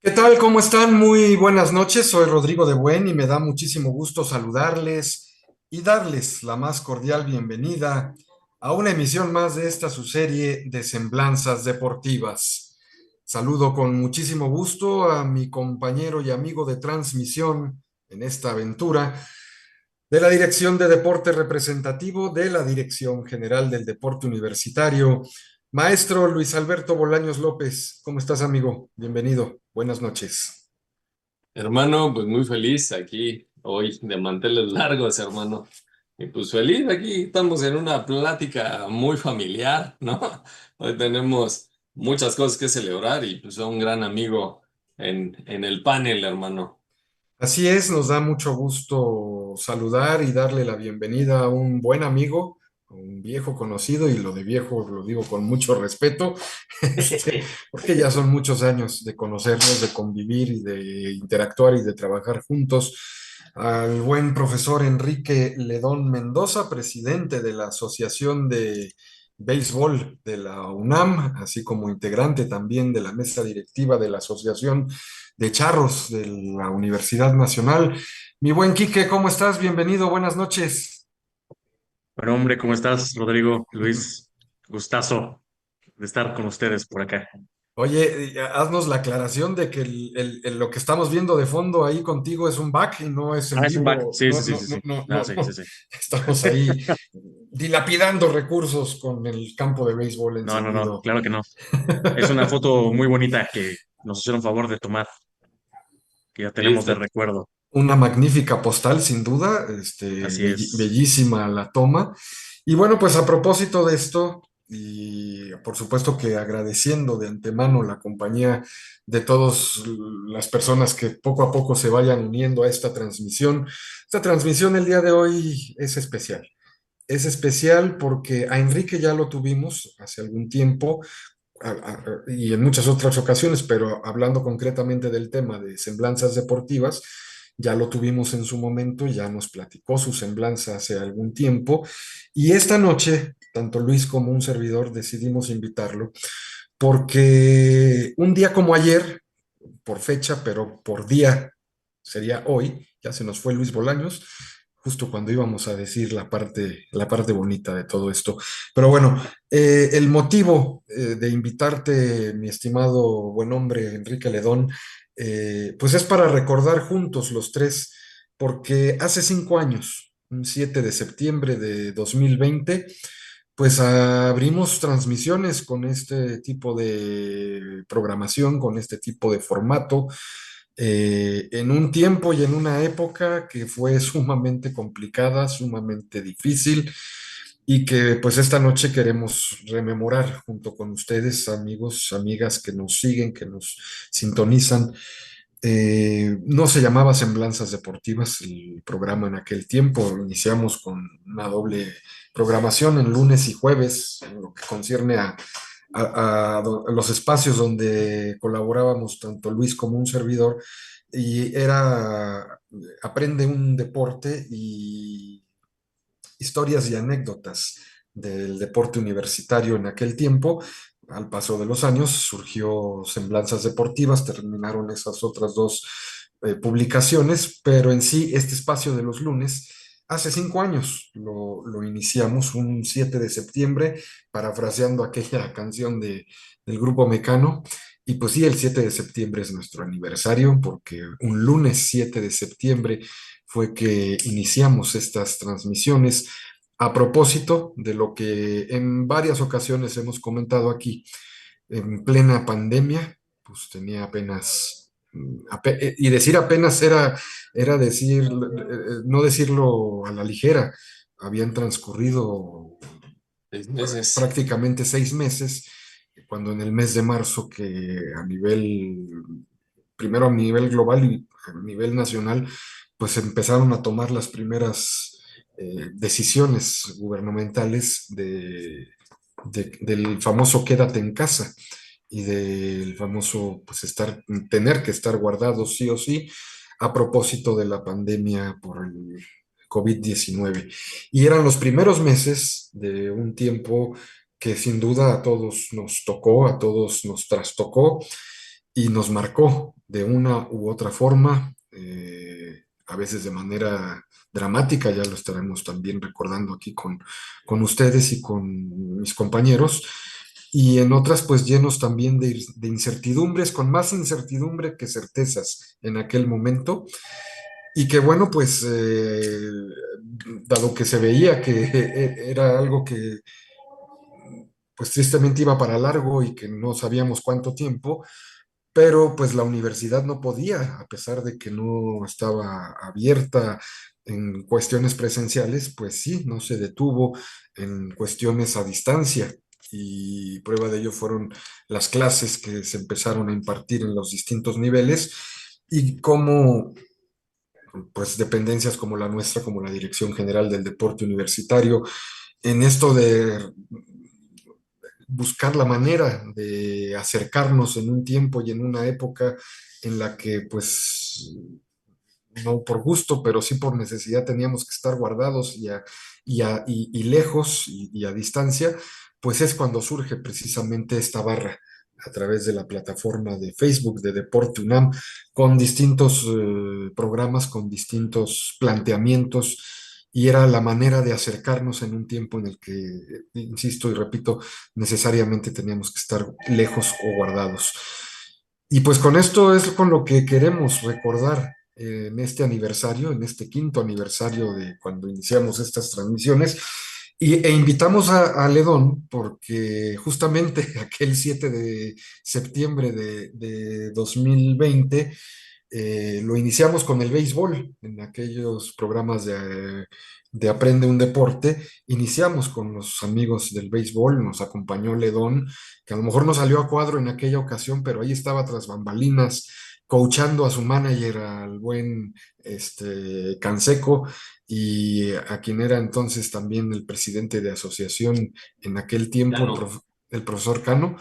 ¿Qué tal? ¿Cómo están? Muy buenas noches. Soy Rodrigo de Buen y me da muchísimo gusto saludarles y darles la más cordial bienvenida a una emisión más de esta su serie de Semblanzas Deportivas. Saludo con muchísimo gusto a mi compañero y amigo de transmisión en esta aventura de la Dirección de Deporte Representativo de la Dirección General del Deporte Universitario. Maestro Luis Alberto Bolaños López, ¿cómo estás, amigo? Bienvenido. Buenas noches. Hermano, pues muy feliz aquí hoy de manteles largos, hermano. Y pues feliz, aquí estamos en una plática muy familiar, ¿no? Hoy tenemos muchas cosas que celebrar y pues a un gran amigo en el panel, hermano. Así es, nos da mucho gusto saludar y darle la bienvenida a un buen amigo, un viejo conocido, y lo de viejo lo digo con mucho respeto, porque ya son muchos años de conocernos, de convivir y de interactuar y de trabajar juntos. Al buen profesor Enrique Ledón Mendoza, presidente de la Asociación de Béisbol de la UNAM, así como integrante también de la mesa directiva de la Asociación de Charros de la Universidad Nacional. Mi buen Quique, ¿cómo estás? Bienvenido, buenas noches. Bueno, hombre, ¿cómo estás, Rodrigo? Luis, gustazo de estar con ustedes por acá. Oye, haznos la aclaración de que lo que estamos viendo de fondo ahí contigo es un back y no es en Ah, es un back. vivo. Sí, No, sí, sí, no, sí, no, sí. no, Ah, no, sí, sí, no. sí. Estamos ahí dilapidando recursos con el campo de béisbol No, no, no, encendido. claro que no. Es una foto muy bonita que nos hicieron favor de tomar, que ya Sí, tenemos de recuerdo. Una magnífica postal, sin duda, Así es. bellísima la toma. Y bueno, pues a propósito de esto, y por supuesto que agradeciendo de antemano la compañía de todas las personas que poco a poco se vayan uniendo a esta transmisión el día de hoy es especial. Es especial porque a Enrique ya lo tuvimos hace algún tiempo y en muchas otras ocasiones, pero hablando concretamente del tema de semblanzas deportivas, ya lo tuvimos en su momento, ya nos platicó su semblanza hace algún tiempo, y esta noche, tanto Luis como un servidor decidimos invitarlo, porque un día como ayer, por fecha, pero por día sería hoy, ya se nos fue Luis Bolaños, justo cuando íbamos a decir la parte bonita de todo esto. Pero bueno, el motivo de invitarte, mi estimado buen hombre Enrique Ledón, pues es para recordar juntos los tres, porque hace 5 años, un 7 de septiembre de 2020, pues abrimos transmisiones con este tipo de programación, con este tipo de formato, en un tiempo y en una época que fue sumamente complicada, sumamente difícil, y que pues esta noche queremos rememorar junto con ustedes, amigos, amigas que nos siguen, que nos sintonizan. No se llamaba Semblanzas Deportivas el programa en aquel tiempo. Iniciamos con una doble programación en lunes y jueves, en lo que concierne a los espacios donde colaborábamos tanto Luis como un servidor, y era Aprende un deporte y historias y anécdotas del deporte universitario en aquel tiempo. Al paso de los años surgió Semblanzas Deportivas, terminaron esas otras dos publicaciones, pero en sí este espacio de los lunes, hace 5 años lo iniciamos, un 7 de septiembre, parafraseando aquella canción del grupo Mecano. Y pues sí, el 7 de septiembre es nuestro aniversario, porque un lunes 7 de septiembre fue que iniciamos estas transmisiones a propósito de lo que en varias ocasiones hemos comentado aquí, en plena pandemia, pues tenía apenas, y decir apenas era decir, no decirlo a la ligera, habían transcurrido 6 meses. prácticamente 6 meses, cuando en el mes de marzo, que a nivel, primero a nivel global y a nivel nacional, pues empezaron a tomar las primeras decisiones gubernamentales del famoso quédate en casa y del famoso pues tener que estar guardados sí o sí a propósito de la pandemia por el COVID-19. Y eran los primeros meses de un tiempo que sin duda a todos nos tocó, a todos nos trastocó, y nos marcó de una u otra forma, a veces de manera dramática, ya lo estaremos también recordando aquí con ustedes y con mis compañeros, y en otras pues llenos también de incertidumbres, con más incertidumbre que certezas en aquel momento, y que bueno, pues dado que se veía que era algo que pues tristemente iba para largo y que no sabíamos cuánto tiempo, pero pues la universidad no podía, a pesar de que no estaba abierta en cuestiones presenciales, pues sí, no se detuvo en cuestiones a distancia. Y prueba de ello fueron las clases que se empezaron a impartir en los distintos niveles y cómo pues dependencias como la nuestra, como la Dirección General del Deporte Universitario, en esto de buscar la manera de acercarnos en un tiempo y en una época en la que pues no por gusto, pero sí por necesidad teníamos que estar guardados y lejos y a distancia, pues es cuando surge precisamente esta barra a través de la plataforma de Facebook de Deporte UNAM, con distintos programas, con distintos planteamientos, y era la manera de acercarnos en un tiempo en el que, insisto y repito, necesariamente teníamos que estar lejos o guardados. Y pues con esto es con lo que queremos recordar en este aniversario, en este quinto aniversario de cuando iniciamos estas transmisiones. E invitamos a Ledón porque justamente aquel 7 de septiembre de 2020 lo iniciamos con el béisbol, en aquellos programas de Aprende un Deporte. Iniciamos con los amigos del béisbol, nos acompañó Ledón, que a lo mejor no salió a cuadro en aquella ocasión, pero ahí estaba tras bambalinas, coachando a su manager, al buen Canseco, y a quien era entonces también el presidente de asociación en aquel Ya tiempo, no. el profesor Cano.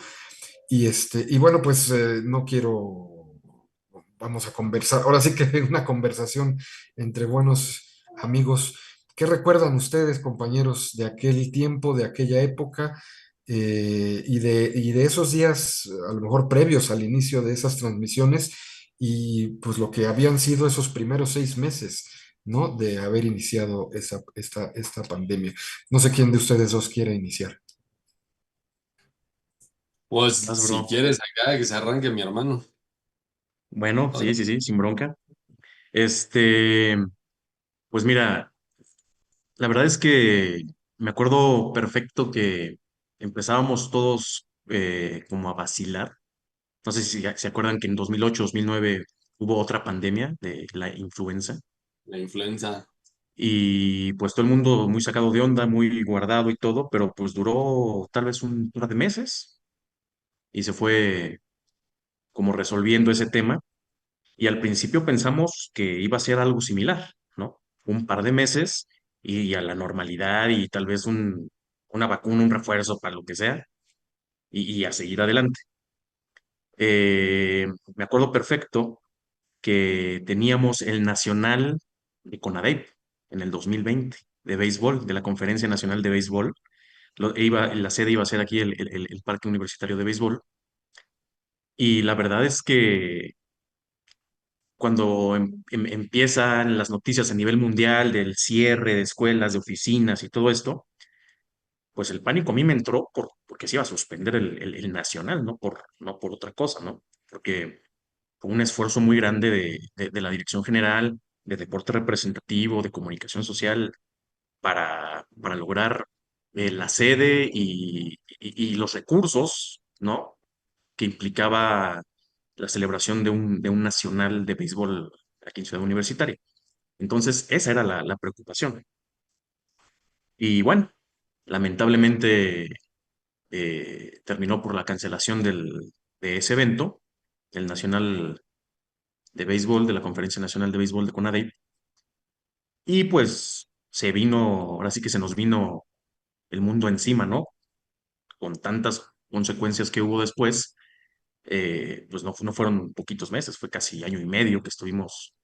Y bueno, pues no quiero, vamos a conversar, ahora sí que una conversación entre buenos amigos. ¿Qué recuerdan ustedes, compañeros, de aquel tiempo, de aquella época y de esos días, a lo mejor previos al inicio de esas transmisiones y pues lo que habían sido esos primeros 6 meses, ¿no? De haber iniciado esta pandemia. No sé quién de ustedes dos quiere iniciar. Pues Vas, si bro. quieres acá que se arranque mi hermano. Bueno, Ahora, sí, sí, sí, sin bronca. Este, pues mira, la verdad es que me acuerdo perfecto que empezábamos todos como a vacilar. No sé si se acuerdan que en 2008, 2009 hubo otra pandemia de la influenza la influenza. y pues todo el mundo muy sacado de onda, muy guardado y todo, pero pues duró tal vez un par de meses y se fue como resolviendo ese tema. Y al principio pensamos que iba a ser algo similar, ¿no? Un par de meses y a la normalidad y tal vez una vacuna, un refuerzo para lo que sea y a seguir adelante. Me acuerdo perfecto que teníamos el Nacional de CONADEP en el 2020 de béisbol, de la Conferencia Nacional de Béisbol. La sede iba a ser aquí el Parque Universitario de Béisbol. Y la verdad es que cuando empiezan las noticias a nivel mundial del cierre de escuelas, de oficinas y todo esto, pues el pánico a mí me entró porque se iba a suspender el nacional, no por otra cosa, ¿no? Porque fue un esfuerzo muy grande de la Dirección General de Deporte Representativo, de Comunicación Social, para lograr la sede y los recursos, ¿no? Que implicaba la celebración de un nacional de béisbol aquí en Ciudad Universitaria. Entonces, esa era la preocupación. Y bueno, lamentablemente terminó por la cancelación de ese evento, el Nacional de Béisbol, de la Conferencia Nacional de Béisbol de CONADE, y pues se vino, ahora sí que se nos vino el mundo encima, ¿no? Con tantas consecuencias que hubo después, pues no fueron poquitos meses, fue casi año y medio que estuvimos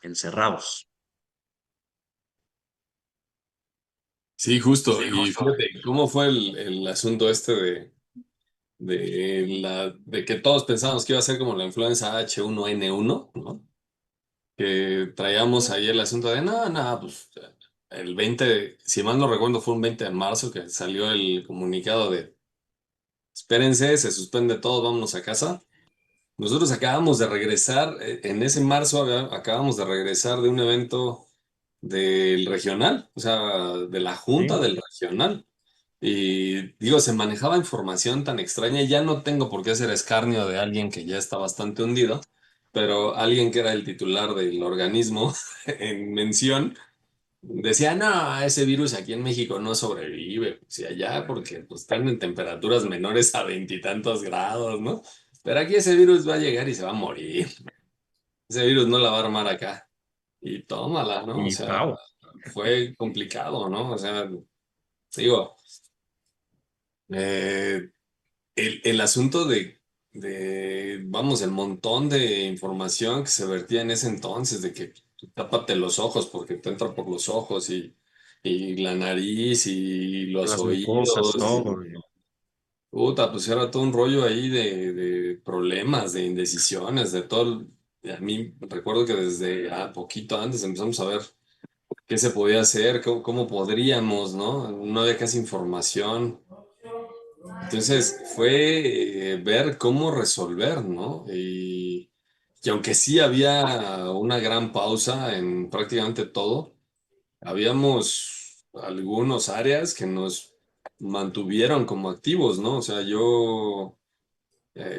encerrados. Sí, justo. Y fíjate, ¿cómo fue el asunto este de que todos pensábamos que iba a ser como la influenza H1N1, ¿no? Que traíamos ahí el asunto de, no, no, pues el 20, si mal no recuerdo, fue un 20 de marzo que salió el comunicado de, espérense, se suspende todo, vámonos a casa. Nosotros acabamos de regresar, en ese marzo acabamos de regresar de un evento del regional, o sea, de la junta Sí. del regional. Y digo, se manejaba información tan extraña y ya no tengo por qué hacer escarnio de alguien que ya está bastante hundido, pero alguien que era el titular del organismo en mención decía, no, ese virus aquí en México no sobrevive, pues, y allá porque pues, están en temperaturas menores a veintitantos grados, ¿no? Pero aquí ese virus va a llegar y se va a morir. Ese virus no la va a armar acá. Y tómala, ¿no? O Y sea, pau. fue complicado, ¿no? O sea, digo, eh, el asunto vamos, el montón de información que se vertía en ese entonces, de que tápate los ojos porque te entra por los ojos y la nariz y los Las mucosas, oídos. todo. Puta, pues era todo un rollo ahí de problemas, de indecisiones, de todo. Y a mí recuerdo que desde poquito antes empezamos a ver qué se podía hacer, cómo podríamos, ¿no? No había casi información. Entonces fue ver cómo resolver, ¿no? Y aunque sí había una gran pausa en prácticamente todo, habíamos algunos áreas que nos mantuvieron como activos, ¿no? O sea, yo,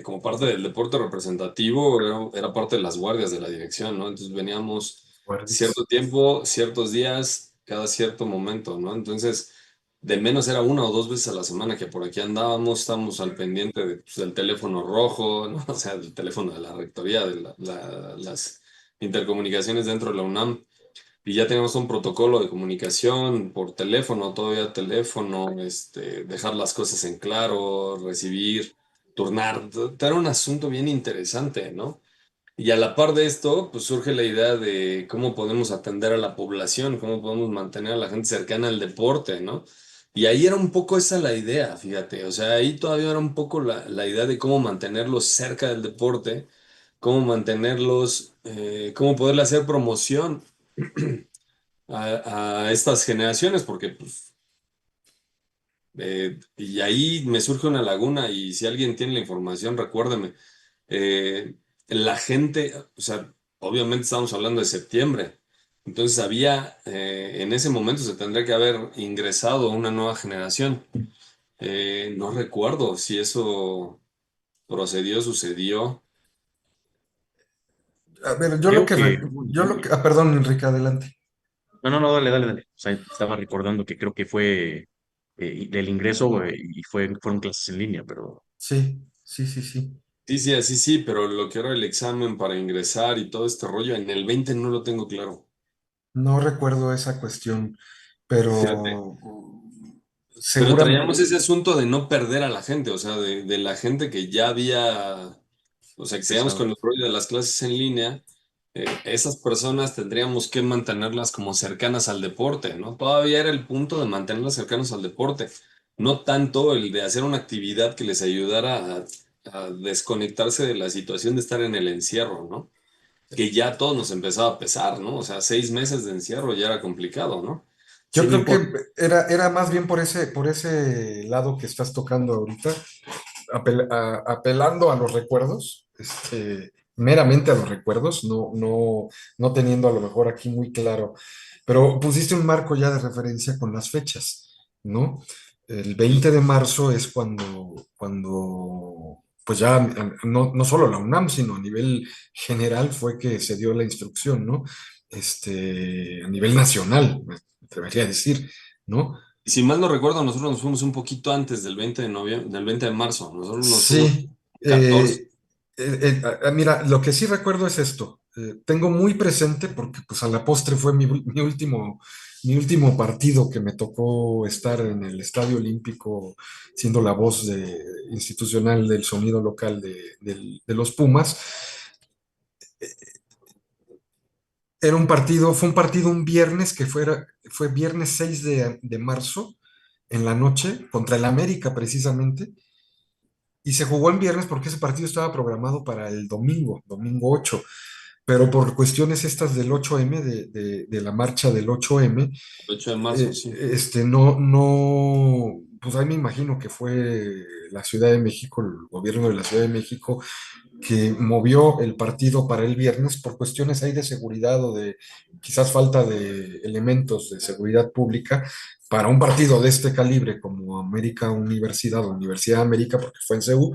como parte del deporte representativo, era parte de las guardias de la dirección, ¿no? Entonces veníamos cierto Guardias. tiempo, ciertos días, cada cierto momento, ¿no? Entonces, de menos era una o dos veces a la semana que por aquí andábamos, estábamos al pendiente pues, del teléfono rojo, ¿no? O sea, del teléfono de la rectoría, de las intercomunicaciones dentro de la UNAM. Y ya teníamos un protocolo de comunicación por teléfono, todavía teléfono, dejar las cosas en claro, recibir, turnar. Era un asunto bien interesante, ¿no? Y a la par de esto, pues surge la idea de cómo podemos atender a la población, cómo podemos mantener a la gente cercana al deporte, ¿no? Y ahí era un poco esa la idea, fíjate, o sea, ahí todavía era un poco la idea de cómo mantenerlos cerca del deporte, cómo mantenerlos, cómo poderle hacer promoción a estas generaciones, porque pues, y ahí me surge una laguna y si alguien tiene la información, recuérdeme. Eh, la gente, o sea, obviamente estamos hablando de septiembre, entonces en ese momento se tendría que haber ingresado una nueva generación. No recuerdo si eso procedió, sucedió. A ver, Creo que, perdón, Enrique, adelante. no, no, no, dale, dale, dale. O sea, estaba recordando que creo que fue del ingreso y fueron clases en línea, pero Sí, sí, sí, sí. Sí, sí, así sí, pero lo que era el examen para ingresar y todo este rollo, en el 20 no lo tengo claro. No recuerdo esa cuestión, Fíjate. pero Pero seguramente. traíamos ese asunto de no perder a la gente, o sea, de la gente que ya había, o sea, que seguíamos con empezado. el rollo de las clases en línea, esas personas tendríamos que mantenerlas como cercanas al deporte, ¿no? Todavía era el punto de mantenerlas cercanas al deporte, no tanto el de hacer una actividad que les ayudara a desconectarse de la situación de estar en el encierro, ¿no? Que ya a todos nos empezaba a pesar, ¿no? O sea, 6 meses de encierro ya era complicado, ¿no? Yo Sin creo que importar. era más bien por ese lado que estás tocando ahorita, apelando a los recuerdos, meramente a los recuerdos, no teniendo a lo mejor aquí muy claro, pero pusiste un marco ya de referencia con las fechas, ¿no? El 20 de marzo es cuando pues ya no solo la UNAM, sino a nivel general fue que se dio la instrucción, ¿no? A nivel nacional, me atrevería a decir, ¿no? Y si mal no recuerdo, nosotros nos fuimos un poquito antes del 20 de noviembre, del 20 de marzo. Nosotros nos fuimos Sí, 14. mira, lo que sí recuerdo es esto. Tengo muy presente porque pues a la postre fue mi último partido que me tocó estar en el Estadio Olímpico siendo la voz institucional del sonido local de los Pumas. Fue un partido un viernes fue viernes 6 de marzo en la noche contra el América precisamente. y se jugó en viernes porque ese partido estaba programado para el domingo, domingo 8, pero por cuestiones estas del 8M, de la marcha del 8M, 8 de marzo, sí. pues ahí me imagino que fue la Ciudad de México, el gobierno de la Ciudad de México, que movió el partido para el viernes por cuestiones ahí de seguridad o de quizás falta de elementos de seguridad pública para un partido de este calibre como América Universidad o Universidad de América, porque fue en CEU,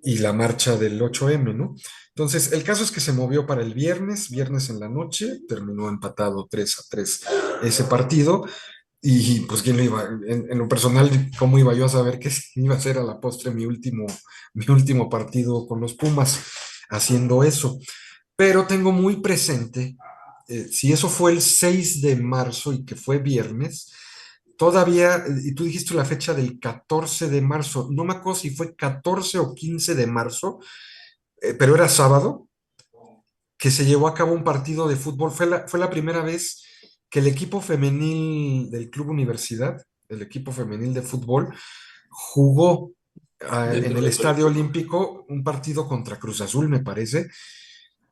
y la marcha del 8M, ¿no? Entonces, el caso es que se movió para el viernes, viernes en la noche, terminó empatado 3-3 ese partido, y pues quién lo iba, en lo personal, ¿cómo iba yo a saber que iba a ser a la postre mi último partido con los Pumas haciendo eso? Pero tengo muy presente, si eso fue el 6 de marzo y que fue viernes, todavía, y tú dijiste la fecha del 14 de marzo, no me acuerdo si fue 14 o 15 de marzo, pero era sábado, que se llevó a cabo un partido de fútbol. Fue la primera vez que el equipo femenil del Club Universidad, el equipo femenil de fútbol, jugó en Dentro el de tu Estadio equipo. Olímpico un partido contra Cruz Azul, me parece,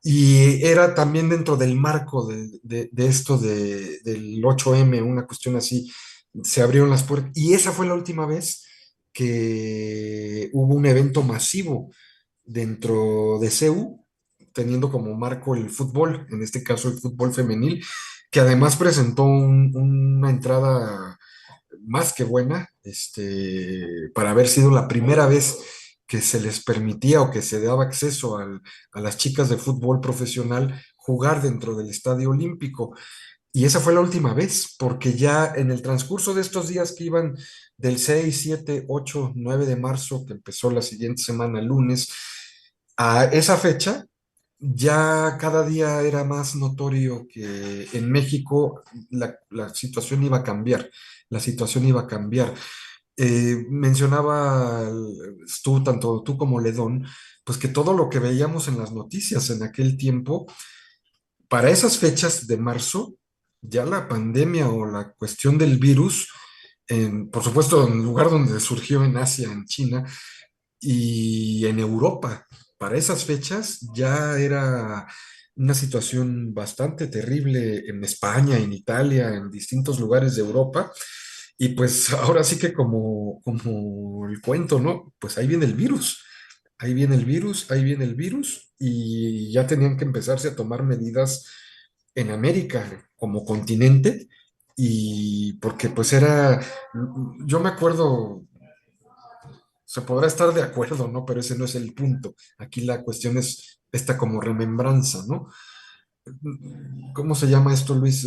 y era también dentro del marco de esto del 8M, una cuestión así, se abrieron las puertas, y esa fue la última vez que hubo un evento masivo dentro de CEU, teniendo como marco el fútbol, en este caso el fútbol femenil, que además presentó una entrada más que buena, para haber sido la primera vez que se les permitía o que se daba acceso a las chicas de fútbol profesional jugar dentro del Estadio Olímpico. Y esa fue la última vez, porque ya en el transcurso de estos días que iban del 6, 7, 8, 9 de marzo, que empezó la siguiente semana, el lunes, a esa fecha, ya cada día era más notorio que en México la situación iba a cambiar, la situación iba a cambiar. Mencionaba tú, tanto tú como Ledón, pues que todo lo que veíamos en las noticias en aquel tiempo, para esas fechas de marzo, ya la pandemia o la cuestión del virus, por supuesto, en el lugar donde surgió en Asia, en China y en Europa, para esas fechas ya era una situación bastante terrible en España, en Italia, en distintos lugares de Europa. Y pues ahora sí que como el cuento, ¿no? Pues ahí viene el virus. Ahí viene el virus, ahí viene el virus, y ya tenían que empezarse a tomar medidas en América como continente, y porque pues yo me acuerdo, se podrá estar de acuerdo, ¿no? Pero ese no es el punto. Aquí la cuestión es esta como remembranza, ¿no? ¿Cómo se llama esto, Luis?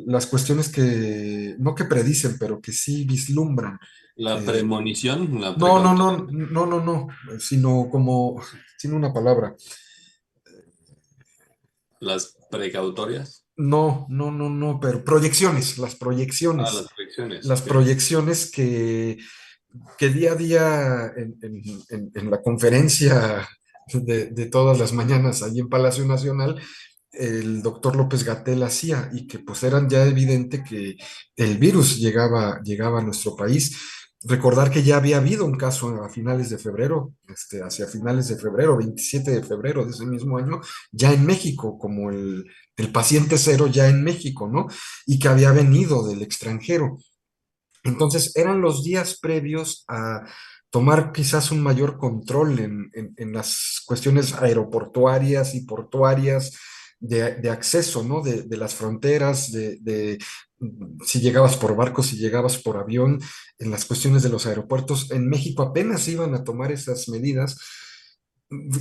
Las cuestiones que, no que predicen, pero que sí vislumbran. La eh, premonición, la no, no, precautoria, no, no, no, no, sino como, tiene una palabra. las precautorias. No, no, no, no, pero proyecciones, las Ah, proyecciones, las predicciones, las ok. proyecciones que día a día en la conferencia de todas las mañanas allí en Palacio Nacional, el doctor López Gatell hacía, y que pues eran ya evidente que el virus llegaba a nuestro país. Recordar que ya había habido un caso a finales de febrero, hacia finales de febrero, 27 de febrero de ese mismo año, ya en México, como el paciente cero ya en México, ¿no? Y que había venido del extranjero. Entonces, eran los días previos a tomar quizás un mayor control en las cuestiones aeroportuarias y portuarias de acceso, ¿no? De las fronteras, si llegabas por barco, si llegabas por avión, en las cuestiones de los aeropuertos. En México apenas iban a tomar esas medidas.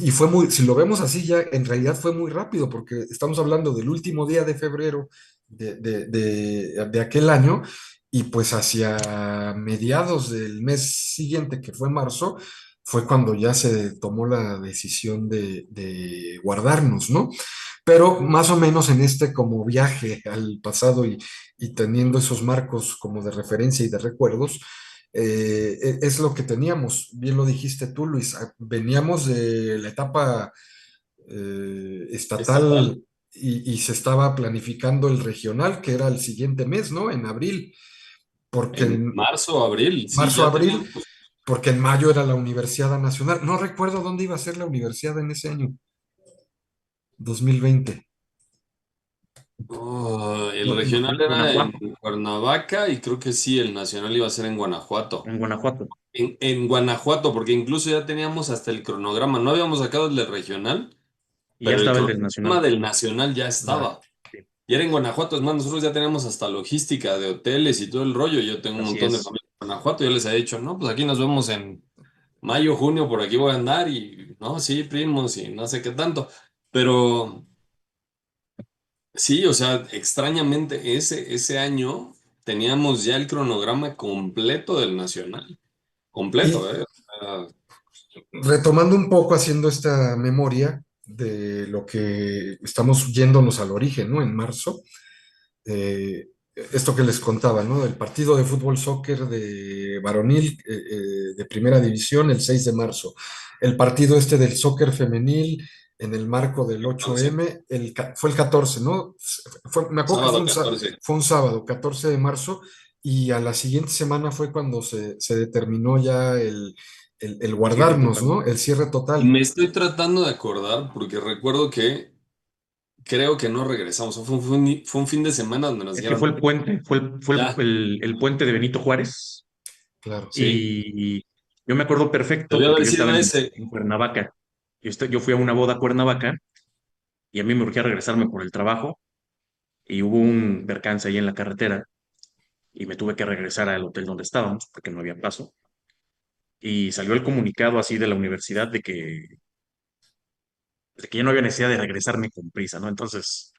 Y si lo vemos así ya, en realidad fue muy rápido, porque estamos hablando del último día de febrero de aquel año, y pues hacia mediados del mes siguiente, que fue marzo, fue cuando ya se tomó la decisión de guardarnos, ¿no? Pero más o menos en este como viaje al pasado, y teniendo esos marcos como de referencia y de recuerdos, es lo que teníamos. Bien lo dijiste tú, Luis. Veníamos de la etapa Estatal. estatal, y se estaba planificando el regional, que era el siguiente mes, ¿no? En abril, porque En en marzo, abril, sí, marzo, ya abril, teníamos. porque en mayo era la Universidad Nacional. No recuerdo dónde iba a ser la universidad en ese año, 2020. Oh, el No, no, regional era en Guanajuato, Cuernavaca y creo que sí, el nacional iba a ser en Guanajuato. en Guanajuato. En Guanajuato, porque incluso ya teníamos hasta el cronograma. No habíamos sacado el del regional, Y ya pero el estaba el del cronograma Nacional. del nacional ya ya. estaba. Sí, Y era en Guanajuato, es más, nosotros ya teníamos hasta logística de hoteles y todo el rollo. Yo tengo un así montón de es. familia en Guanajuato, yo les he dicho, no, pues aquí nos vemos en mayo, junio, por aquí voy a andar y, no, sí, primos y no sé qué tanto. Pero sí, o sea, extrañamente ese año teníamos ya el cronograma completo del Nacional. Completo, Y ¿eh? O sea, retomando un poco, haciendo esta memoria de lo que estamos yéndonos al origen, ¿no? En marzo, esto que les contaba, ¿no? El partido de fútbol soccer de varonil de primera división el 6 de marzo. El partido este del soccer femenil en el marco del 14, 8M, fue el 14, ¿no? Me acuerdo que sábado 14. fue un sábado, 14 de marzo, y a la siguiente semana fue cuando se determinó ya el Cierre guardarnos, total. ¿no? El cierre total. Me estoy tratando de acordar porque recuerdo que creo que no regresamos. Fue un fin de semana donde nos Es que fue dijeron, el puente, ya, el puente de Benito Juárez. Claro. sí, Y yo me acuerdo perfecto debió porque haber yo sido estaba ese. en Cuernavaca. Yo fui a una boda a Cuernavaca y a mí me urgía regresarme por el trabajo y hubo un percance ahí en la carretera y me tuve que regresar al hotel donde estábamos porque no había paso. Y salió el comunicado así de la universidad de que ya no había necesidad de regresarme con prisa, ¿no? Entonces,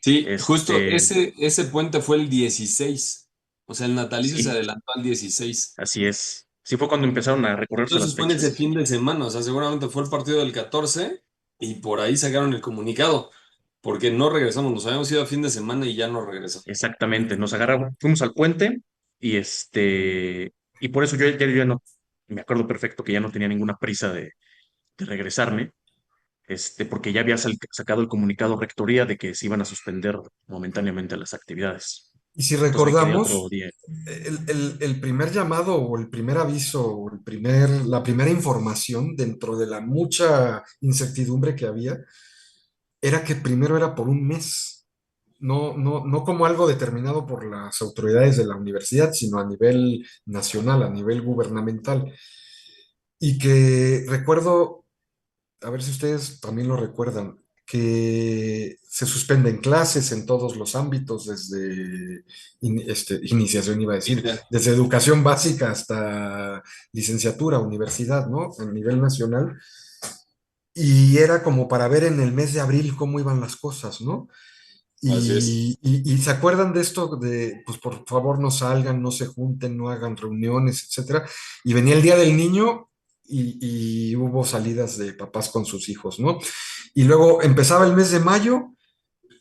Sí, justo este, ese puente fue el 16. O sea, el natalicio se sí, adelantó al 16. así es. Sí fue cuando empezaron a recorrerse las Entonces fue en ese fechas. fin de semana, o sea, seguramente fue el partido del 14 y por ahí sacaron el comunicado, porque no regresamos, nos habíamos ido a fin de semana y ya no regresamos. Exactamente, nos agarramos, fuimos al puente y y por eso yo ya no, me acuerdo perfecto que ya no tenía ninguna prisa de regresarme, porque ya había sacado el comunicado rectoría de que se iban a suspender momentáneamente las actividades. Y si Entonces me quedé otro recordamos, día. el primer llamado o el primer aviso o la primera información dentro de la mucha incertidumbre que había era que primero era por un mes, no como algo determinado por las autoridades de la universidad, sino a nivel nacional, a nivel gubernamental. Y que recuerdo, a ver si ustedes también lo recuerdan, que se suspenden clases en todos los ámbitos, desde iniciación, iba a decir, Mira, desde educación básica hasta licenciatura, universidad, ¿no? A nivel nacional. Y era como para ver en el mes de abril cómo iban las cosas, ¿no? así es. Y se acuerdan de esto de, pues por favor no salgan, no se junten, no hagan reuniones, etcétera. Y venía el Día del Niño y hubo salidas de papás con sus hijos, ¿no? Y luego empezaba el mes de mayo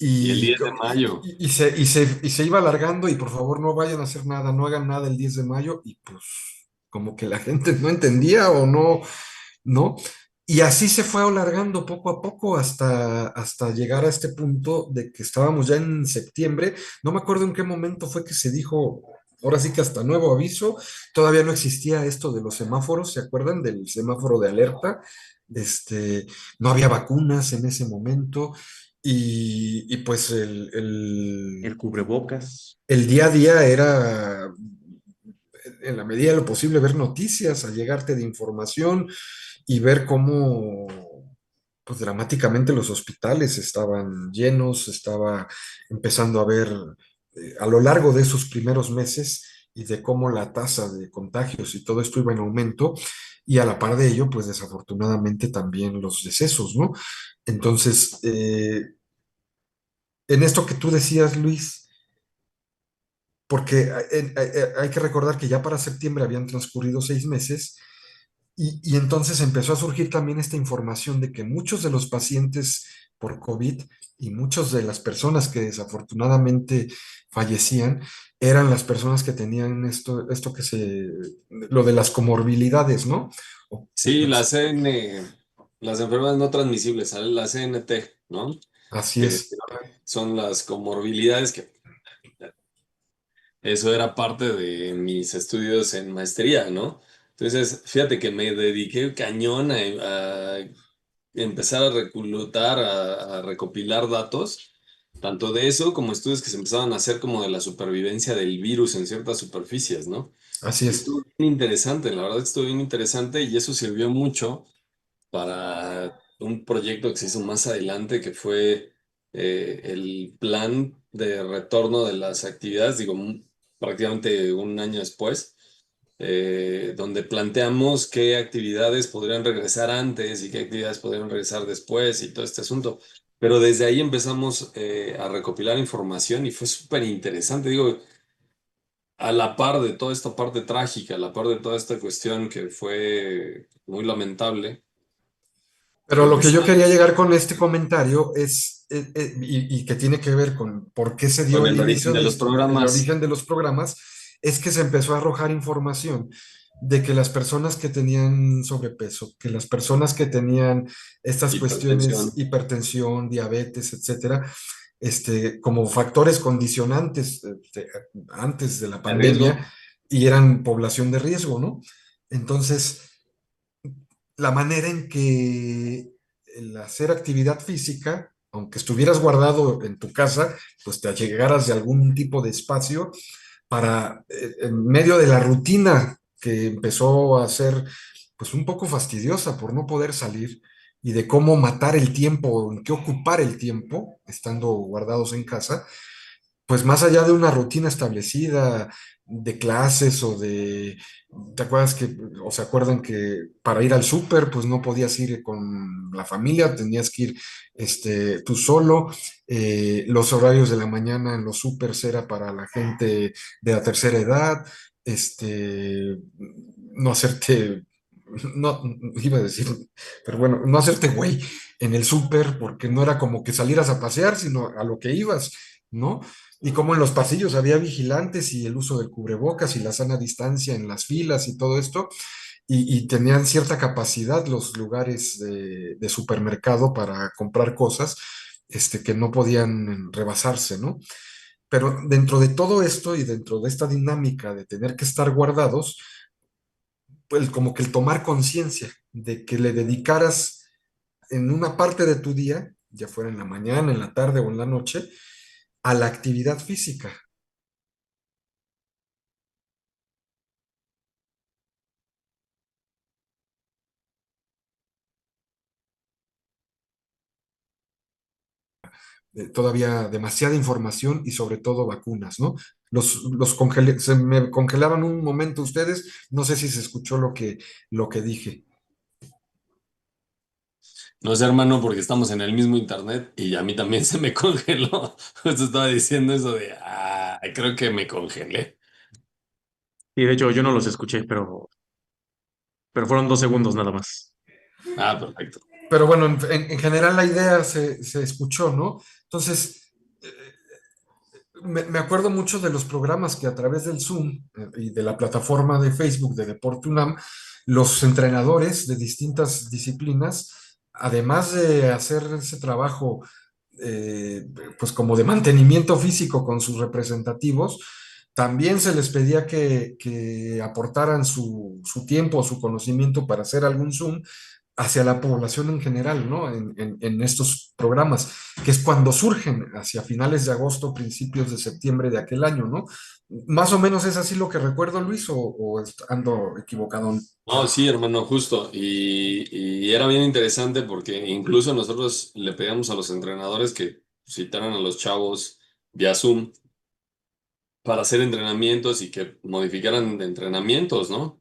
Y el y, 10 de mayo. y se iba alargando y por favor no vayan a hacer nada, no hagan nada el 10 de mayo y pues como que la gente no entendía o no, ¿no? Y así se fue alargando poco a poco hasta llegar a este punto de que estábamos ya en septiembre. No me acuerdo en qué momento fue que se dijo, ahora sí que hasta nuevo aviso, todavía no existía esto de los semáforos, ¿se acuerdan del semáforo de alerta? Este, no había vacunas en ese momento y pues El cubrebocas, el día a día era, en la medida de lo posible, ver noticias, allegarte de información y ver cómo, pues dramáticamente los hospitales estaban llenos, estaba empezando a ver a lo largo de esos primeros meses y de cómo la tasa de contagios y todo esto iba en aumento y a la par de ello, pues desafortunadamente también los decesos, ¿no? Entonces, en esto que tú decías, Luis, porque hay que recordar que ya para septiembre habían transcurrido 6 meses y entonces empezó a surgir también esta información de que muchos de los pacientes por COVID y muchas de las personas que desafortunadamente fallecían eran las personas que tenían esto lo de las comorbilidades, ¿no? O- Sí, las enfermedades no transmisibles, la CNT, ¿no? Así Que es. son las comorbilidades que eso era parte de mis estudios en maestría, ¿no? Entonces, fíjate que me dediqué cañón a empezar a reclutar, a recopilar datos, tanto de eso como estudios que se empezaban a hacer como de la supervivencia del virus en ciertas superficies, ¿no? Así Y es. estuvo bien interesante, la verdad que estuvo bien interesante y eso sirvió mucho para un proyecto que se hizo más adelante, que fue el plan de retorno de las actividades, digo, prácticamente un año después, donde planteamos qué actividades podrían regresar antes y qué actividades podrían regresar después y todo este asunto. Pero desde ahí empezamos a recopilar información y fue súper interesante. Digo, a la par de toda esta parte trágica, a la par de toda esta cuestión que fue muy lamentable, Pero lo que yo regresar quería llegar con este comentario es, y que tiene que ver con por qué se dio con el el origen inicio de de los esto, el programas origen de los programas, es que se empezó a arrojar información de que las personas que tenían sobrepeso, que las personas que tenían estas cuestiones, hipertensión, hipertensión, diabetes, etcétera, como factores condicionantes antes de la de riesgo. pandemia y eran población de riesgo, ¿no? Entonces, la manera en que el hacer actividad física, aunque estuvieras guardado en tu casa, pues te allegaras de algún tipo de espacio para, en medio de la rutina que empezó a ser pues un poco fastidiosa por no poder salir y de cómo matar el tiempo, en qué ocupar el tiempo estando guardados en casa, pues más allá de una rutina establecida de clases o de, ¿te acuerdas que, o se acuerdan que para ir al súper, pues no podías ir con la familia, tenías que ir tú solo, los horarios de la mañana en los súpers era para la gente de la tercera edad, no hacerte, no, iba a decir, pero bueno, no hacerte güey en el súper, porque no era como que salieras a pasear, sino a lo que ibas, ¿no? Y como en los pasillos había vigilantes y el uso del cubrebocas y la sana distancia en las filas y todo esto, y tenían cierta capacidad los lugares de supermercado para comprar cosas, que no podían rebasarse, ¿no? Pero dentro de todo esto y dentro de esta dinámica de tener que estar guardados, pues como que el tomar conciencia de que le dedicaras en una parte de tu día, ya fuera en la mañana, en la tarde o en la noche, a la actividad física. Todavía demasiada información y sobre todo vacunas, ¿no? Se me congelaron un momento ustedes, no sé si se escuchó lo que dije. No sé, hermano, porque estamos en el mismo internet y a mí también se me congeló. Justo estaba diciendo eso de, creo que me congelé. Y de hecho yo no los escuché, pero fueron 2 segundos nada más. Perfecto. Pero bueno, en general la idea se escuchó, ¿no? Entonces, me acuerdo mucho de los programas que a través del Zoom y de la plataforma de Facebook de Deporte UNAM, los entrenadores de distintas disciplinas, además de hacer ese trabajo, eh, pues como de mantenimiento físico con sus representativos, también se les pedía que aportaran su tiempo o su conocimiento para hacer algún Zoom hacia la población en general, ¿no? En estos programas, que es cuando surgen hacia finales de agosto, principios de septiembre de aquel año, ¿no? Más o menos es así lo que recuerdo, Luis, o ando equivocado. No, sí, hermano, justo. Y era bien interesante porque incluso nosotros le pedíamos a los entrenadores que citaran a los chavos vía Zoom para hacer entrenamientos y que modificaran de entrenamientos, ¿no?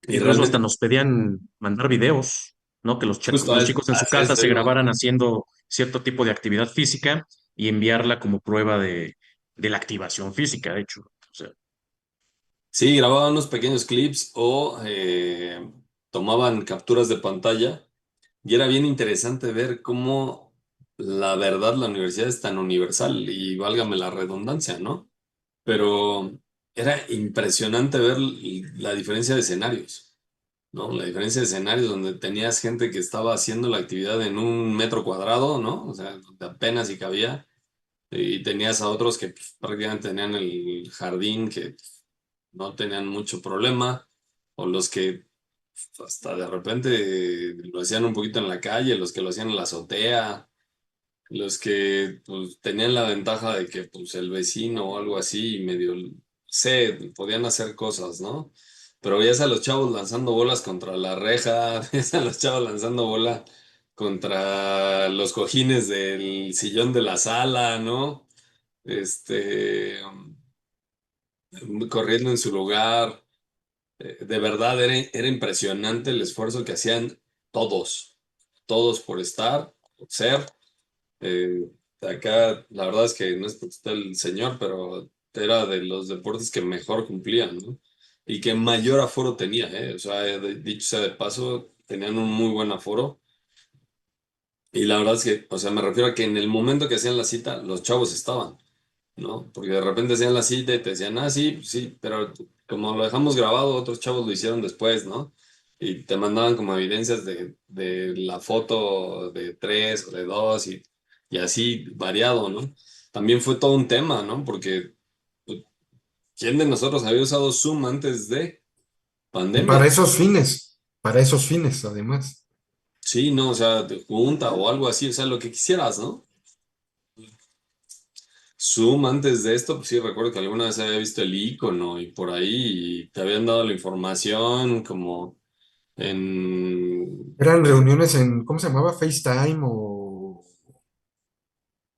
Y Incluso hasta realmente, nos pedían mandar videos, ¿no? Que justo los chicos en su hacia casa eso se iba. grabaran haciendo cierto tipo de actividad física y enviarla como prueba de la activación física, de hecho. O sea, Sí, grababan unos pequeños clips o tomaban capturas de pantalla y era bien interesante ver cómo la verdad la universidad es tan universal y válgame la redundancia, ¿no? Pero era impresionante ver la diferencia de escenarios, ¿no? La diferencia de escenarios donde tenías gente que estaba haciendo la actividad en 1 metro cuadrado, ¿no? O sea, donde apenas si cabía. Y tenías a otros que pues, prácticamente tenían el jardín que no tenían mucho problema. o los que hasta de repente lo hacían un poquito en la calle, los que lo hacían en la azotea, los que pues, tenían la ventaja de que pues, el vecino o algo así, medio, sé, podían hacer cosas, ¿no? Pero veías a los chavos lanzando bolas contra la reja, veías a los chavos lanzando bola contra los cojines del sillón de la sala, ¿no? Este, corriendo en su lugar. De verdad era impresionante el esfuerzo que hacían todos, todos por estar, por ser. Eh, Acá la verdad es que no es porque esté el señor, pero era de los deportes que mejor cumplían, ¿no? Y que mayor aforo tenía, ¿eh? O sea, dicho sea de paso, tenían un muy buen aforo. Y la verdad es que, o sea, me refiero a que en el momento que hacían la cita, los chavos estaban. ¿No? Porque de repente hacían la cita y te decían, ah, sí, sí, pero como lo dejamos grabado, otros chavos lo hicieron después, ¿no? Y te mandaban como evidencias de la foto de tres o de dos y así variado, ¿no? También fue todo un tema, ¿no? Porque pues, ¿quién de nosotros había usado Zoom antes de Y pandemia? para esos fines, además. Sí, no, o sea, de junta o algo así, o sea, lo que quisieras, ¿no? Zoom antes de esto, pues sí, recuerdo que alguna vez había visto el icono y por ahí te habían dado la información como en... Eran reuniones en, ¿cómo se llamaba? FaceTime o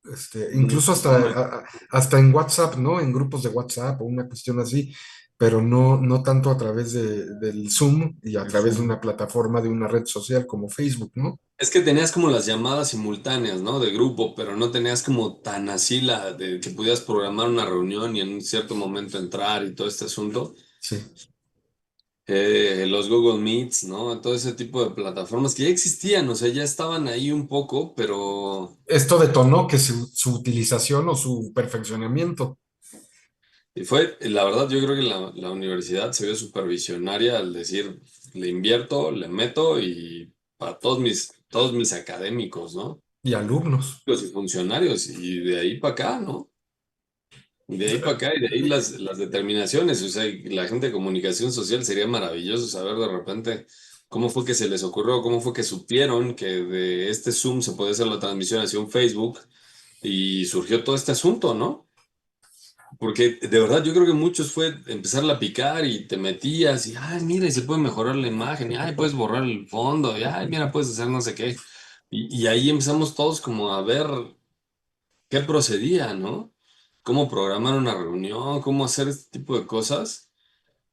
No, incluso hasta, no me- hasta en WhatsApp, ¿no? En grupos de WhatsApp o una cuestión así, pero no tanto a través del Zoom y a través de una plataforma de una red social como Facebook, ¿no? Es que tenías como las llamadas simultáneas, ¿no? De grupo, pero no tenías como tan así la de que pudieras programar una reunión y en un cierto momento entrar y todo este asunto. Sí. Los Google Meets, ¿no? Todo ese tipo de plataformas que ya existían, o sea, ya estaban ahí un poco, pero Esto detonó que su utilización o su perfeccionamiento. y fue, la verdad, yo creo que la universidad se vio supervisionaria al decir, le invierto, le meto y para todos mis académicos, ¿no? Y alumnos. Los funcionarios, y de ahí para acá, ¿no? Y de ahí para acá, y de ahí las determinaciones, o sea, y la gente de comunicación social sería maravilloso saber de repente cómo fue que se les ocurrió, cómo fue que supieron que de este Zoom se podía hacer la transmisión hacia un Facebook y surgió todo este asunto, ¿no? Porque de verdad yo creo que muchos fue empezarla a picar y te metías y, ay, mira, y se puede mejorar la imagen, y, ay, puedes borrar el fondo, y, ay, mira, puedes hacer no sé qué. Y ahí empezamos todos como a ver qué procedía, ¿no? Cómo programar una reunión, cómo hacer este tipo de cosas.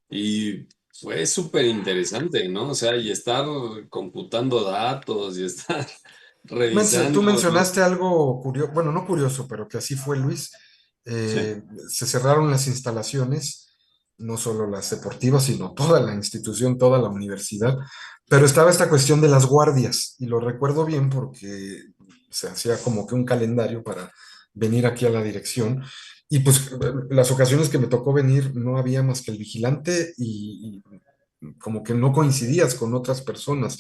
Y fue súper interesante, ¿no? O sea, y estar computando datos y estar Tú revisando, ¿no? mencionaste algo curioso, bueno, no curioso, pero que así fue, Luis. Sí. Se cerraron las instalaciones, no solo las deportivas, sino toda la institución, toda la universidad, pero estaba esta cuestión de las guardias, y lo recuerdo bien porque se hacía como que un calendario para venir aquí a la dirección, y pues las ocasiones que me tocó venir no había más que el vigilante y como que no coincidías con otras personas,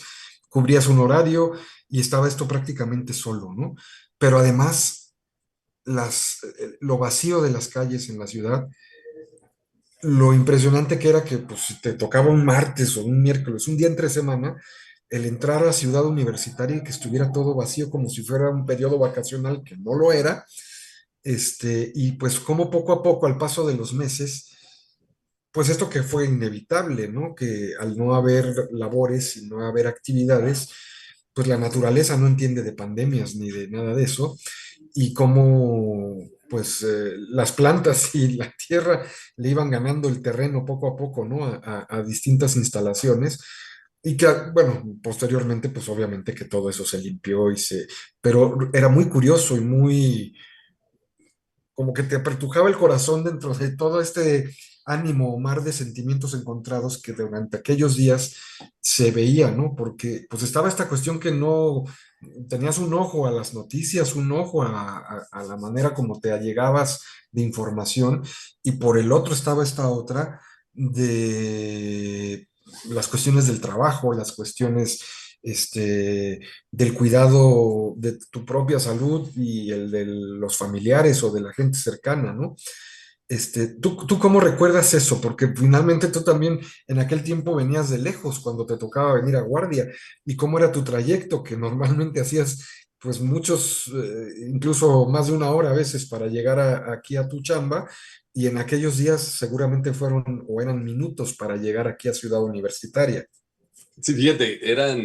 cubrías un horario y estaba esto prácticamente solo, ¿no? Pero además, lo vacío de las calles en la ciudad, lo impresionante que era que pues, si te tocaba un martes o un miércoles, un día entre semana, el entrar a la ciudad universitaria y que estuviera todo vacío como si fuera un periodo vacacional, que no lo era, y pues como poco a poco, al paso de los meses, pues esto que fue inevitable, ¿no? Que al no haber labores y no haber actividades, pues la naturaleza no entiende de pandemias ni de nada de eso, y cómo pues las plantas y la tierra le iban ganando el terreno poco a poco, ¿no? A distintas instalaciones. Y que, bueno, posteriormente, pues obviamente que todo eso se limpió pero era muy curioso y muy, como que te apretujaba el corazón dentro de todo este ánimo o mar de sentimientos encontrados que durante aquellos días se veía, ¿no? Porque pues estaba esta cuestión que no tenías un ojo a las noticias, un ojo a la manera como te allegabas de información, y por el otro estaba esta otra de las cuestiones del trabajo, las cuestiones del cuidado de tu propia salud y el de los familiares o de la gente cercana, ¿no? ¿Tú cómo recuerdas eso? Porque finalmente tú también en aquel tiempo venías de lejos cuando te tocaba venir a guardia. ¿Y cómo era tu trayecto? Que normalmente hacías pues muchos, incluso más de una hora a veces para llegar aquí a tu chamba. Y en aquellos días seguramente fueron o eran minutos para llegar aquí a Ciudad Universitaria. Sí, fíjate, eran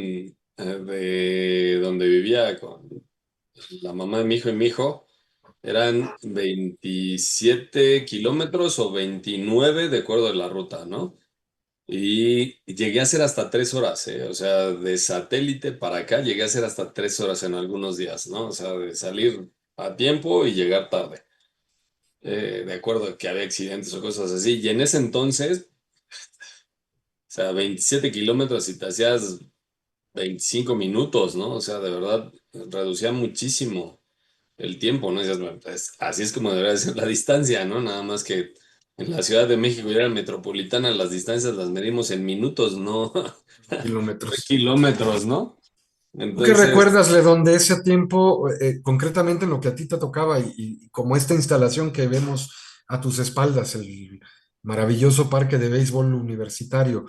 de donde vivía con la mamá de mi hijo y mi hijo, eran 27 kilómetros o 29 de acuerdo a la ruta, ¿no? Y llegué a hacer hasta 3 horas, ¿eh? O sea, de satélite para acá llegué a hacer hasta 3 horas en algunos días, ¿no? O sea, de salir a tiempo y llegar tarde, de acuerdo a que había accidentes o cosas así. Y en ese entonces, o sea, 27 kilómetros y te hacías 25 minutos, ¿no? O sea, de verdad, reducía muchísimo el tiempo, ¿no? Decías, "Bueno, pues, así es como debería ser la distancia, ¿no? Nada más que en la Ciudad de México y en la metropolitana las distancias las medimos en minutos, no Kilómetros. kilómetros, ¿no? ¿Tú qué Entonces, recuerdas de donde ese tiempo, concretamente en lo que a ti te tocaba y como esta instalación que vemos a tus espaldas, el maravilloso parque de béisbol universitario,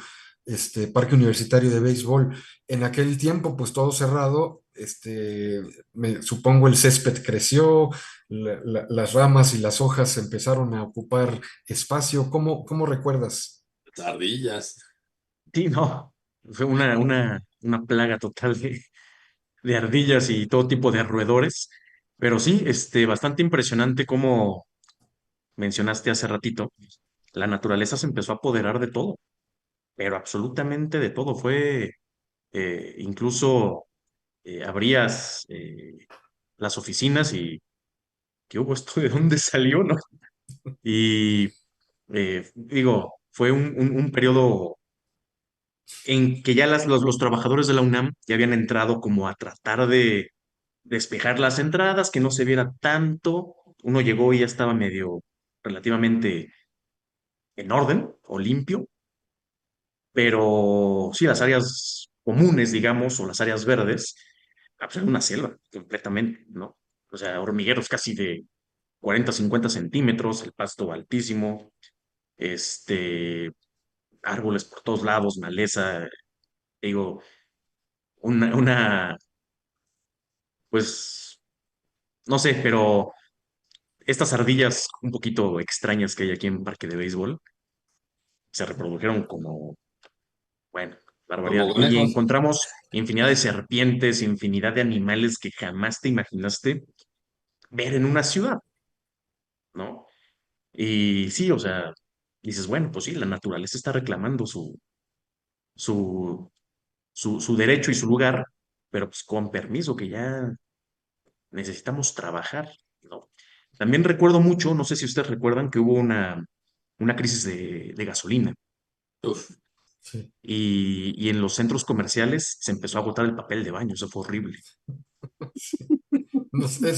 parque universitario de béisbol, en aquel tiempo pues todo cerrado, supongo el césped creció, las ramas y las hojas empezaron a ocupar espacio. ¿Cómo recuerdas? ardillas. Sí, no, fue una plaga total de ardillas y todo tipo de roedores, pero sí, bastante impresionante como mencionaste hace ratito, la naturaleza se empezó a apoderar de todo, pero absolutamente de todo. Fue, incluso abrías las oficinas y ¿qué hubo esto? ¿De dónde salió, no? Y digo, fue un periodo en que ya los trabajadores de la UNAM ya habían entrado como a tratar de despejar las entradas, que no se viera tanto. Uno llegó y ya estaba medio relativamente en orden o limpio, pero sí, las áreas comunes, digamos, o las áreas verdes, pues era una selva completamente, ¿no? O sea, hormigueros casi de 40 50 centímetros, el pasto altísimo, este, árboles por todos lados, maleza, digo, pues, no sé, pero estas ardillas un poquito extrañas que hay aquí en Parque de Béisbol se reprodujeron como, bueno, barbaridad. Como Y conejos. encontramos infinidad de serpientes, infinidad de animales que jamás te imaginaste ver en una ciudad, ¿no? Y sí, o sea, dices, bueno, pues sí, la naturaleza está reclamando su, su derecho y su lugar, pero pues con permiso, que ya necesitamos trabajar, ¿no? También recuerdo mucho, no sé si ustedes recuerdan que hubo una crisis de gasolina Uf. Sí. y en los centros comerciales se empezó a agotar el papel de baño, eso fue horrible. No sé,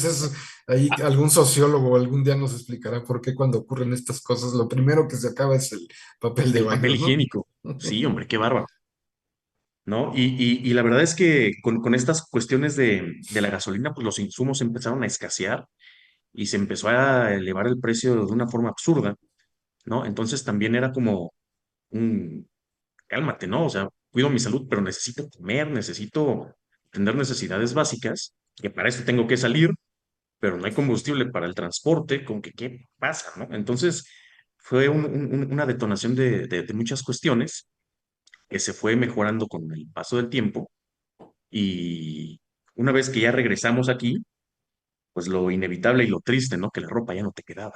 ahí algún sociólogo algún día nos explicará por qué cuando ocurren estas cosas lo primero que se acaba es el papel de El baño, papel ¿no? higiénico, sí, hombre, qué bárbaro, ¿no? Y la verdad es que con estas cuestiones de la gasolina, pues los insumos empezaron a escasear y se empezó a elevar el precio de una forma absurda, ¿no? Entonces también era como un, cálmate, ¿no? O sea, cuido mi salud, pero necesito comer, necesito tener necesidades básicas, que para eso tengo que salir, pero no hay combustible para el transporte, con que qué pasa, ¿no? Entonces fue una detonación de muchas cuestiones que se fue mejorando con el paso del tiempo y una vez que ya regresamos aquí, pues lo inevitable y lo triste, ¿no? Que la ropa ya no te quedaba.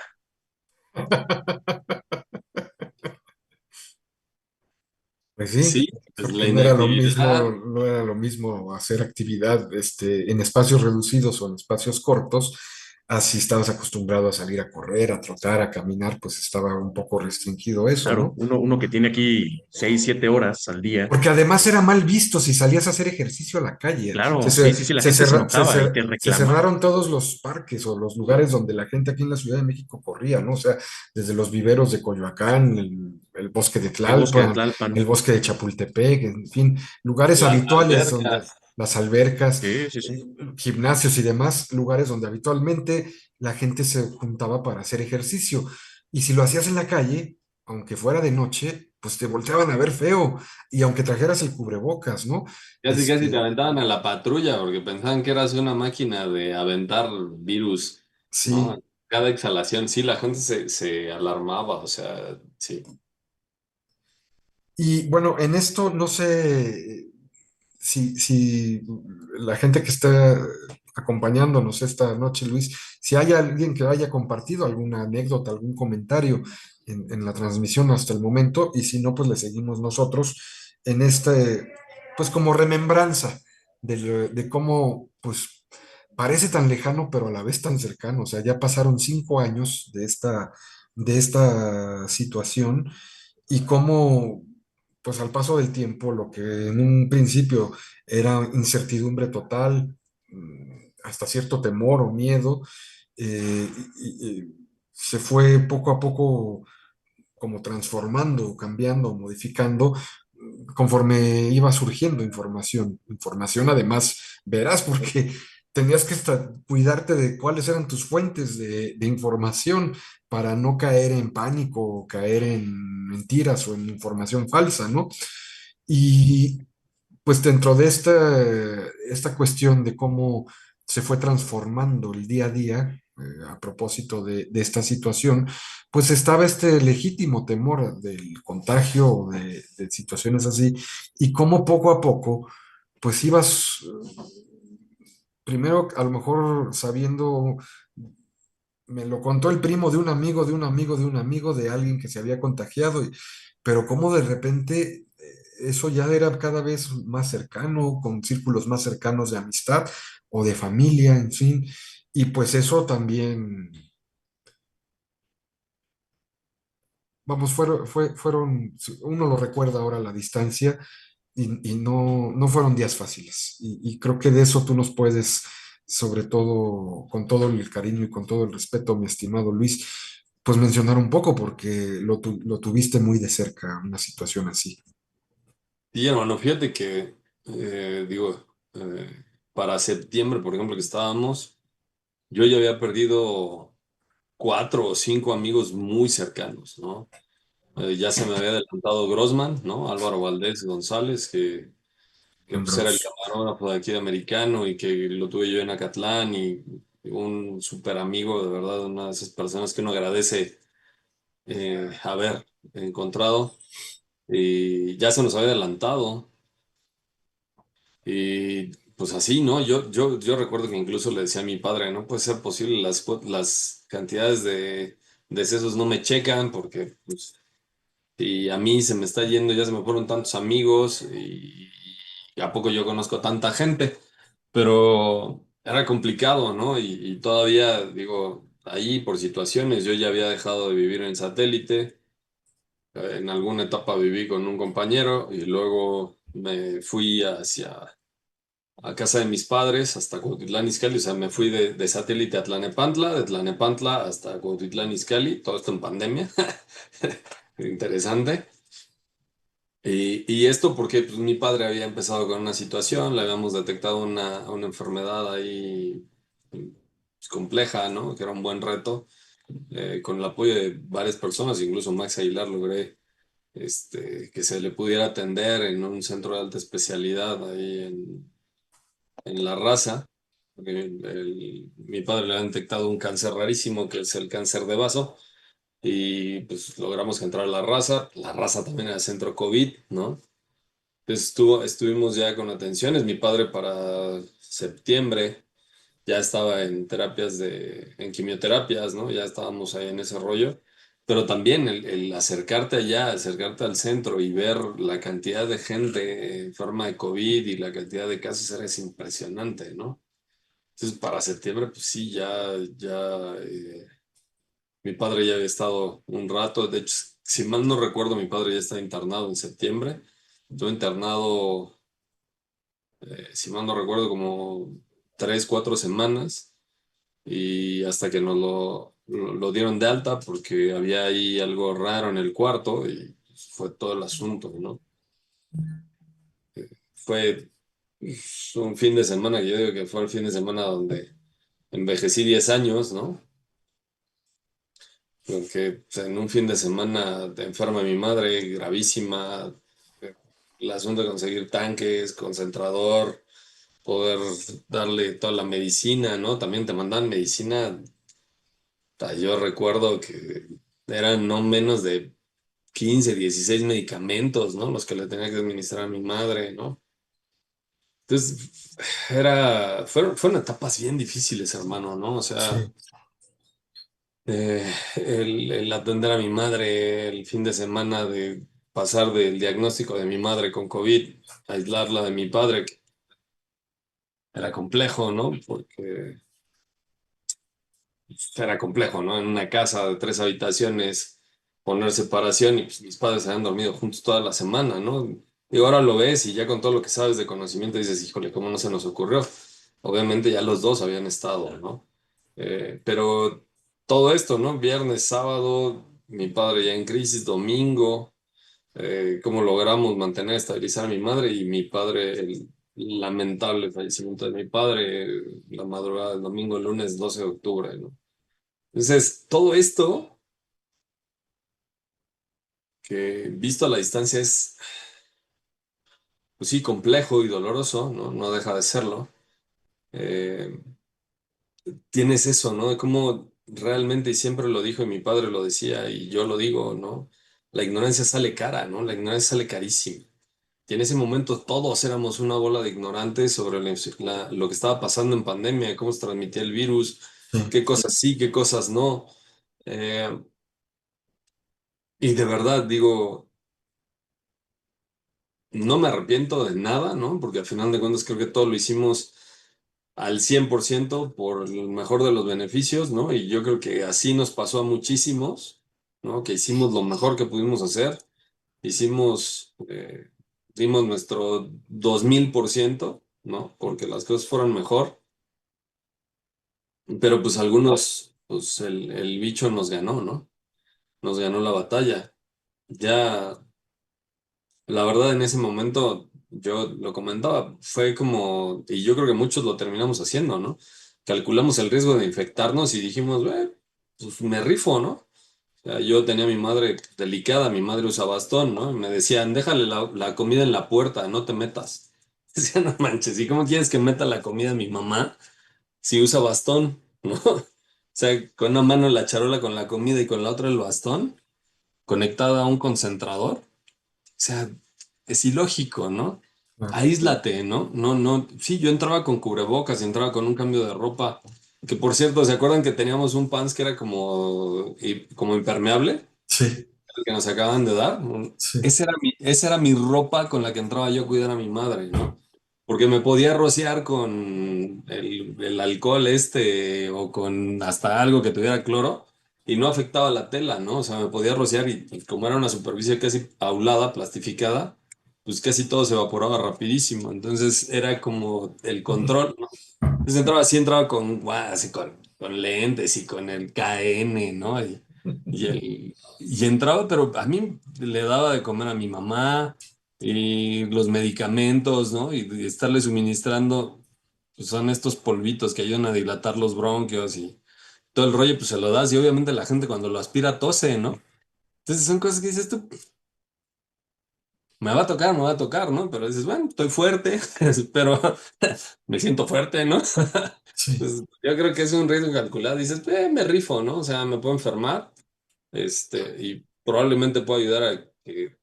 Pues sí, Sí, pues la porque no era lo mismo, inactividad. no era lo mismo hacer actividad en espacios reducidos o en espacios cortos, así estabas acostumbrado a salir a correr, a trotar, a caminar, pues estaba un poco restringido eso, Claro, ¿no? uno que tiene aquí 6, 7 horas al día. Porque además era mal visto si salías a hacer ejercicio a la calle. Claro, sí, sí, sí, la gente se enojaba y te Se reclamaba. cerraron todos los parques o los lugares donde la gente aquí en la Ciudad de México corría, ¿no? O sea, desde los viveros de Coyoacán, el bosque de El bosque de Tlalpan, Tlalpan, el bosque de Chapultepec, en fin, lugares Las habituales donde albercas. las albercas, sí, sí, sí. gimnasios y demás lugares donde habitualmente la gente se juntaba para hacer ejercicio. Y si lo hacías en la calle, aunque fuera de noche, pues te volteaban a ver feo. Y aunque trajeras el cubrebocas, ¿no? Casi, casi te Este, aventaban a la patrulla porque pensaban que eras una máquina de aventar virus, ¿no? sí. Cada exhalación, sí, la gente se alarmaba, o sea, sí. Y bueno, en esto no sé si la gente que está acompañándonos esta noche, Luis, si hay alguien que haya compartido alguna anécdota, algún comentario en la transmisión hasta el momento, y si no, pues le seguimos nosotros en este, pues como remembranza de cómo, pues parece tan lejano, pero a la vez tan cercano. O sea, ya pasaron 5 años de esta situación y cómo, pues al paso del tiempo, lo que en un principio era incertidumbre total, hasta cierto temor o miedo, se fue poco a poco como transformando, cambiando, modificando, conforme iba surgiendo información además verás, porque tenías que cuidarte de cuáles eran tus fuentes de información para no caer en pánico o caer en mentiras o en información falsa, ¿no? Y pues dentro de esta cuestión de cómo se fue transformando el día a día, a propósito de esta situación, pues estaba este legítimo temor del contagio o de situaciones así, y cómo poco a poco, pues ibas, primero a lo mejor sabiendo, me lo contó el primo de un amigo, de un amigo, de un amigo, de alguien que se había contagiado, pero cómo de repente eso ya era cada vez más cercano, con círculos más cercanos de amistad o de familia, en fin, y pues eso también, vamos, fueron, uno lo recuerda ahora a la distancia y no fueron días fáciles, y creo que de eso tú nos puedes, sobre todo, con todo el cariño y con todo el respeto, mi estimado Luis, pues mencionar un poco, porque lo tuviste muy de cerca, una situación así. Y hermano, fíjate que, digo, para septiembre, por ejemplo, que estábamos, yo ya había perdido 4 o 5 amigos muy cercanos, ¿no? Ya se me había adelantado Grossman, ¿no? Álvaro Valdés González, que En pues era el Bros. camarógrafo de aquí de Americano y que lo tuve yo en Acatlán y un súper amigo, de verdad, una de esas personas que uno agradece haber encontrado. Y ya se nos había adelantado. Y pues así, ¿no? Yo recuerdo que incluso le decía a mi padre, no puede ser posible, las cantidades de decesos no me checan porque pues, y a mí se me está yendo, ya se me fueron tantos amigos y a poco yo conozco tanta gente, pero era complicado, ¿no? Y todavía, digo, ahí por situaciones, yo ya había dejado de vivir en satélite, en alguna etapa viví con un compañero y luego me fui a casa de mis padres hasta Cuautitlán Izcalli, o sea, me fui de satélite a Tlanepantla, de Tlanepantla hasta Cuautitlán Izcalli, todo esto en pandemia, interesante. Y esto porque pues, mi padre había empezado con una situación, le habíamos detectado una enfermedad ahí pues, compleja, ¿no? Que era un buen reto. Con el apoyo de varias personas, incluso Max Aguilar, logré que se le pudiera atender en un centro de alta especialidad ahí en La Raza. Porque mi padre le ha detectado un cáncer rarísimo, que es el cáncer de vaso. Y pues logramos entrar a La Raza también era centro COVID, ¿no? Entonces estuvimos ya con atenciones. Mi padre para septiembre ya estaba en en quimioterapias, ¿no? Ya estábamos ahí en ese rollo. Pero también el acercarte allá, acercarte al centro y ver la cantidad de gente en forma de COVID y la cantidad de casos era es impresionante, ¿no? Entonces para septiembre, pues sí, mi padre ya había estado un rato. De hecho, si mal no recuerdo, mi padre ya está internado en septiembre. Estuvo internado si mal no recuerdo, como 3, 4 semanas y hasta que nos lo dieron de alta porque había ahí algo raro en el cuarto y pues, fue todo el asunto, ¿no? Fue un fin de semana que yo digo que fue el fin de semana donde envejecí 10 años, ¿no? porque pues, en un fin de semana te enferma mi madre, gravísima, eh, el asunto de conseguir tanques, concentrador, poder darle toda la medicina, ¿no? También te mandan medicina, yo recuerdo que eran no menos de 15, 16 medicamentos, ¿no? Los que le tenía que administrar a mi madre, ¿no? Entonces, fueron etapas bien difíciles, hermano, ¿no? O sea, Sí, el atender a mi madre el fin de semana, de pasar del diagnóstico de mi madre con COVID, aislarla de mi padre, que era complejo, ¿no? Porque era complejo, ¿no? En una casa de 3 habitaciones, poner separación y pues, mis padres habían dormido juntos toda la semana, ¿no? Y ahora lo ves y ya con todo lo que sabes de conocimiento dices, híjole, ¿cómo no se nos ocurrió? Obviamente ya los dos habían estado, ¿no? Pero todo esto, ¿no? Viernes, sábado, mi padre ya en crisis, domingo, cómo logramos mantener, estabilizar a mi madre y mi padre, el lamentable fallecimiento de mi padre, la madrugada del domingo, el lunes 12 de octubre, ¿no? Entonces, todo esto que visto a la distancia es, pues sí, complejo y doloroso, ¿no? No deja de serlo. Eh, Tienes eso, ¿no? De cómo realmente, y siempre lo dijo y mi padre lo decía y yo lo digo, ¿no? La ignorancia sale cara, ¿no? La ignorancia sale carísima. Y en ese momento todos éramos una bola de ignorantes sobre lo que estaba pasando en pandemia, cómo se transmitía el virus, sí, qué cosas sí, qué cosas no. Eh, y de verdad digo, no me arrepiento de nada, ¿no? Porque al final de cuentas creo que todo lo hicimos al 100% por el mejor de los beneficios, ¿no? Y yo creo que así nos pasó a muchísimos, ¿no? Que hicimos lo mejor que pudimos hacer, hicimos, dimos nuestro 2000%, ¿no? Porque las cosas fueron mejor, pero pues algunos, pues el bicho nos ganó, ¿no? Nos ganó la batalla. Ya la verdad, en ese momento, yo lo comentaba, fue como, y yo creo que muchos lo terminamos haciendo, ¿no? Calculamos el riesgo de infectarnos y dijimos, pues me rifo, ¿no? O sea, yo tenía a mi madre delicada, mi madre usa bastón, ¿no? Y me decían, déjale la comida en la puerta, no te metas. Decía, no manches, ¿y cómo quieres que meta la comida a mi mamá si usa bastón, ¿no? O sea, con una mano la charola con la comida y con la otra el bastón, conectada a un concentrador. O sea, es ilógico, ¿no? claro. Aíslate, ¿no? No, no. Sí, yo entraba con cubrebocas y entraba con un cambio de ropa. Que por cierto, ¿se acuerdan que teníamos un pants que era como impermeable? Sí, El que nos acaban de dar. sí. Esa era mi ropa con la que entraba yo a cuidar a mi madre, ¿no? Porque me podía rociar con el alcohol o con hasta algo que tuviera cloro y no afectaba la tela, ¿no? O sea, me podía rociar y como era una superficie casi aulada, plastificada, pues casi todo se evaporaba rapidísimo. Entonces era como el control, ¿no? Entonces entraba así, entraba con, guau, así con lentes y con el KN, ¿no? Y entraba, pero a mí le daba de comer a mi mamá y los medicamentos, ¿no? Y estarle suministrando, pues son estos polvitos que ayudan a dilatar los bronquios y todo el rollo, pues se lo das y obviamente la gente cuando lo aspira tose, ¿no? Entonces son cosas que dices tú, me va a tocar, ¿no? Pero dices, bueno, estoy fuerte, pero me siento fuerte, ¿no? Sí. Pues yo creo que es un riesgo calculado. Dices, me rifo, ¿no? O sea, me puedo enfermar, y probablemente puedo ayudar a que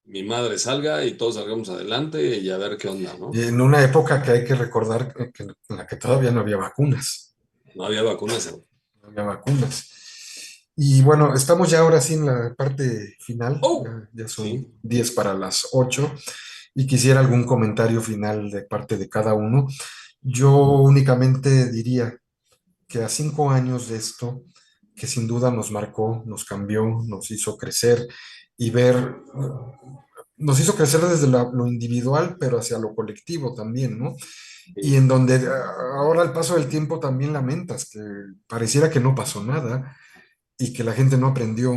mi madre salga y todos salgamos adelante y a ver qué onda, ¿no? En una época que hay que recordar en la que todavía no había vacunas. No había vacunas. No había vacunas. Y bueno, estamos ya ahora sí en la parte final, ¡Oh! ya son Sí, 10 para las 8 y quisiera algún comentario final de parte de cada uno. Yo únicamente diría que a 5 años de esto, que sin duda nos marcó, nos cambió, nos hizo crecer y ver, nos hizo crecer desde lo individual, pero hacia lo colectivo también, ¿no? Y sí, en donde ahora al paso del tiempo también lamentas que pareciera que no pasó nada y que la gente no aprendió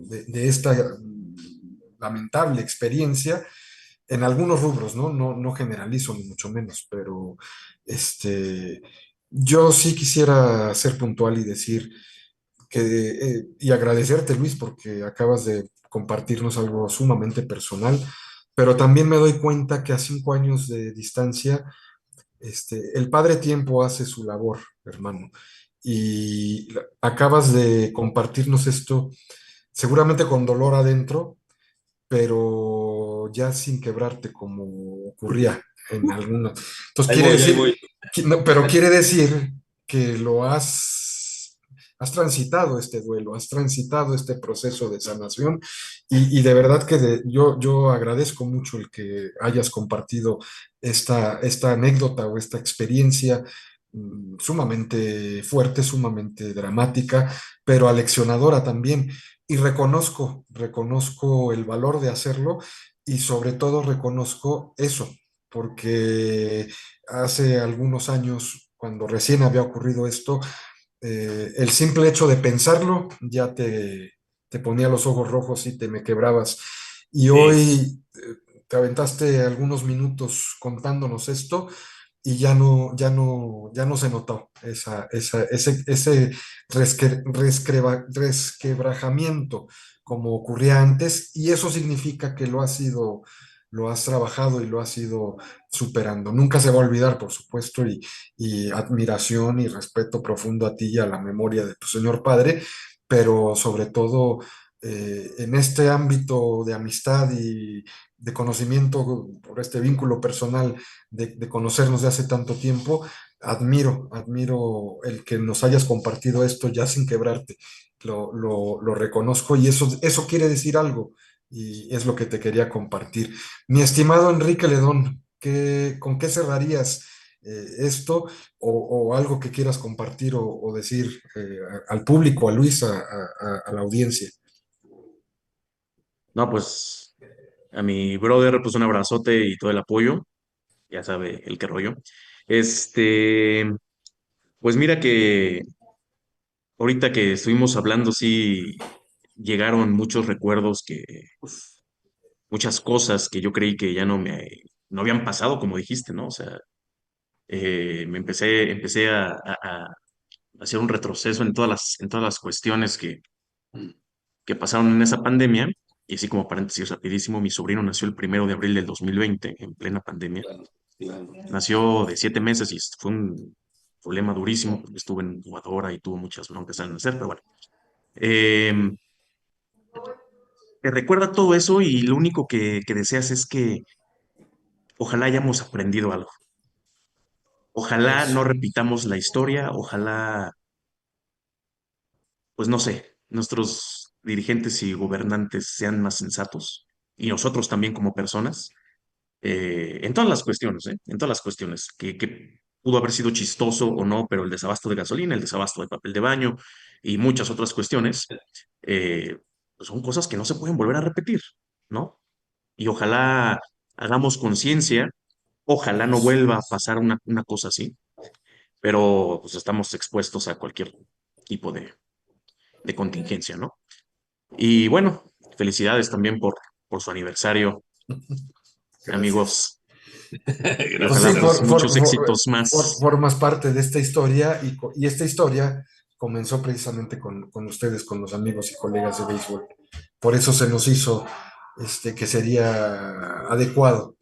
de esta lamentable experiencia en algunos rubros, ¿no? No, no generalizo ni mucho menos, pero este, yo sí quisiera ser puntual y decir y agradecerte, Luis, porque acabas de compartirnos algo sumamente personal, pero también me doy cuenta que a 5 años de distancia, el Padre Tiempo hace su labor, hermano, y acabas de compartirnos esto seguramente con dolor adentro, pero ya sin quebrarte como ocurría en algunos. Entonces Ahí quiere voy, ahí decir, voy. no, pero quiere decir que has transitado este duelo, has transitado este proceso de sanación y de verdad que yo agradezco mucho el que hayas compartido esta anécdota o esta experiencia sumamente fuerte, sumamente dramática, pero aleccionadora también. Y reconozco el valor de hacerlo y sobre todo reconozco eso, porque hace algunos años, cuando recién había ocurrido esto, el simple hecho de pensarlo ya te ponía los ojos rojos y te me quebrabas. Y Sí. hoy te aventaste algunos minutos contándonos esto y ya no se notó ese resquebrajamiento como ocurría antes, y eso significa que lo has trabajado y lo has ido superando. Nunca se va a olvidar, por supuesto, y admiración y respeto profundo a ti y a la memoria de tu señor padre, pero sobre todo en este ámbito de amistad y de conocimiento por este vínculo personal de conocernos de hace tanto tiempo, admiro el que nos hayas compartido esto ya sin quebrarte. Lo reconozco y eso quiere decir algo y es lo que te quería compartir. Mi estimado Enrique Ledón, ¿con qué cerrarías esto o algo que quieras compartir o decir al público, a Luis, a la audiencia? No, pues a mi brother, pues un abrazote y todo el apoyo. Ya sabe el qué rollo. Este, pues mira que ahorita que estuvimos hablando, sí llegaron muchos recuerdos muchas cosas que yo creí que ya no habían pasado, como dijiste, ¿no? O sea, empecé a hacer un retroceso en todas las cuestiones que pasaron en esa pandemia. Y así como paréntesis rapidísimo, mi sobrino nació el 1 de abril del 2020 en plena pandemia. Claro, claro. Nació de 7 meses y fue un problema durísimo porque estuve en incubadora y tuvo muchas broncas al nacer, pero bueno. Eh, Te recuerda todo eso y lo único que deseas es que ojalá hayamos aprendido algo. Ojalá no Eso. repitamos la historia, ojalá, pues no sé, nuestros dirigentes y gobernantes sean más sensatos y nosotros también como personas, en todas las cuestiones, ¿eh? En todas las cuestiones, que pudo haber sido chistoso o no, pero el desabasto de gasolina, el desabasto de papel de baño y muchas otras cuestiones, eh, pues son cosas que no se pueden volver a repetir, ¿no? Y ojalá hagamos conciencia, ojalá no Eso. vuelva a pasar una cosa así, pero pues estamos expuestos a cualquier tipo de contingencia, ¿no? Y bueno, felicidades también por su aniversario, Gracias. amigos, y Pues sí, ojalá Gracias. pues muchos éxitos más. formas parte de esta historia y esta historia comenzó precisamente con ustedes, con los amigos y colegas de béisbol. Por eso se nos hizo que sería adecuado,